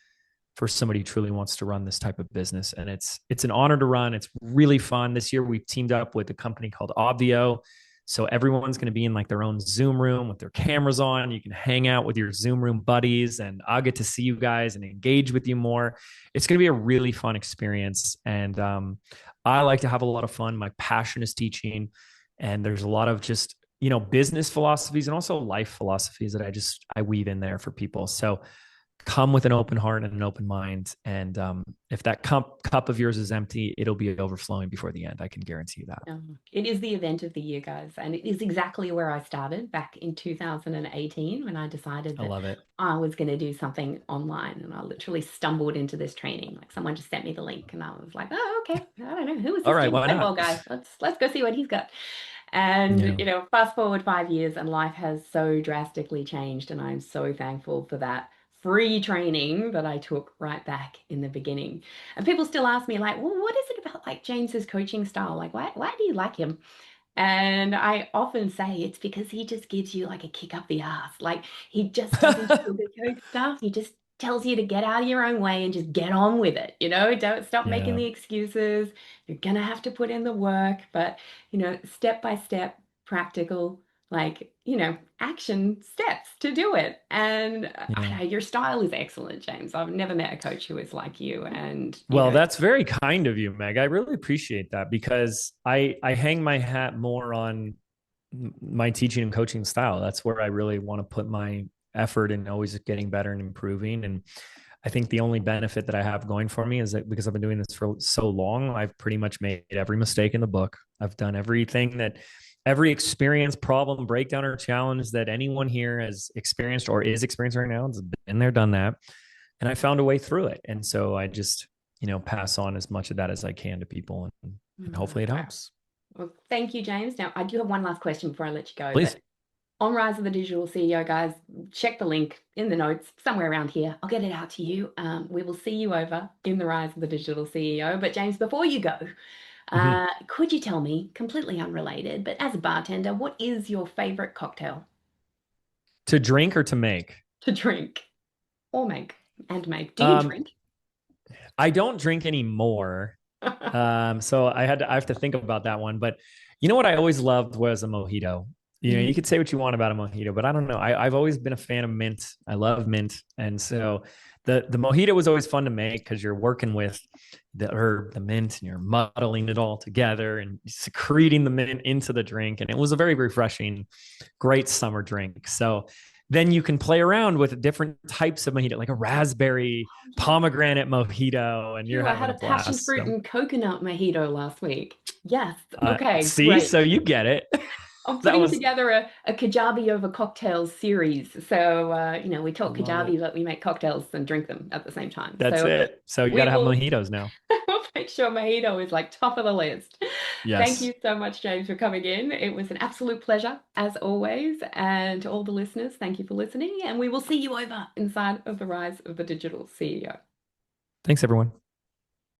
for somebody who truly wants to run this type of business. And it's an honor to run. It's really fun. This year we've teamed up with a company called Obvio. So everyone's going to be in like their own Zoom room with their cameras on. You can hang out with your Zoom room buddies, and I'll get to see you guys and engage with you more. It's going to be a really fun experience. And I like to have a lot of fun. My passion is teaching. And there's a lot of just, business philosophies and also life philosophies that I weave in there for people. So come with an open heart and an open mind. And if that cup of yours is empty, it'll be overflowing before the end. I can guarantee you that. It is the event of the year, guys. And it is exactly where I started back in 2018 when I decided I that love it. I was going to do something online. And I literally stumbled into this training. Like someone just sent me the link and I was like, oh, okay. I don't know. Who is All this right, James why Wedmore not? guy? Let's go see what he's got. And, Yeah. fast forward 5 years and life has so drastically changed. And I'm so thankful for that free training that I took right back in the beginning. And people still ask me, like, well, what is it about like James's coaching style? Like, why do you like him? And I often say it's because he just gives you like a kick up the ass. Like he just doesn't sugarcoat stuff. He just tells you to get out of your own way and just get on with it. Don't stop making Yeah. the excuses. You're gonna have to put in the work, but step by step, practical, like, action steps to do it. And I Yeah. know your style is excellent, James. I've never met a coach who is like you. And, Well, that's very kind of you, Meg. I really appreciate that, because I hang my hat more on my teaching and coaching style. That's where I really want to put my effort in, always getting better and improving. And I think the only benefit that I have going for me is that because I've been doing this for so long, I've pretty much made every mistake in the book. I've done every experience, problem, breakdown, or challenge that anyone here has experienced or is experiencing right now. It's been there, done that. And I found a way through it. And so I just, pass on as much of that as I can to people, and hopefully it Wow. helps. Well, thank you, James. Now, I do have one last question before I let you go, Please. but on Rise of the Digital CEO, guys, check the link in the notes somewhere around here. I'll get it out to you. We will see you over in the Rise of the Digital CEO. But James, before you go, Mhm. could you tell me, completely unrelated, but as a bartender, what is your favorite cocktail To drink or to make? to drink or make and make? Do you Um, drink? I don't drink anymore. So I have to think about that one. But you know what I always loved was a mojito. You Mm. could say what you want about a mojito, but I don't know. I've always been a fan of mint. I love mint, and so the mojito was always fun to make because you're working with the herb, the mint, and you're muddling it all together and secreting the mint into the drink, and it was a very refreshing, great summer drink. So then you can play around with different types of mojito, like a raspberry Yeah. pomegranate mojito, and you're I had having a a passion blast. fruit So, and coconut mojito last week. Yes. Okay, see, great. so you get it. I'm That putting was, together a Kajabi over cocktails series. So, we I talk love it. Kajabi, but we make cocktails and drink them at the same time. That's So it. So you got we to have will mojitos now. we'll make sure mojito is like top of the list. Thank Yes. you so much, James, for coming in. It was an absolute pleasure, as always. And to all the listeners, thank you for listening. And we will see you over inside of the Rise of the Digital CEO. Thanks, everyone.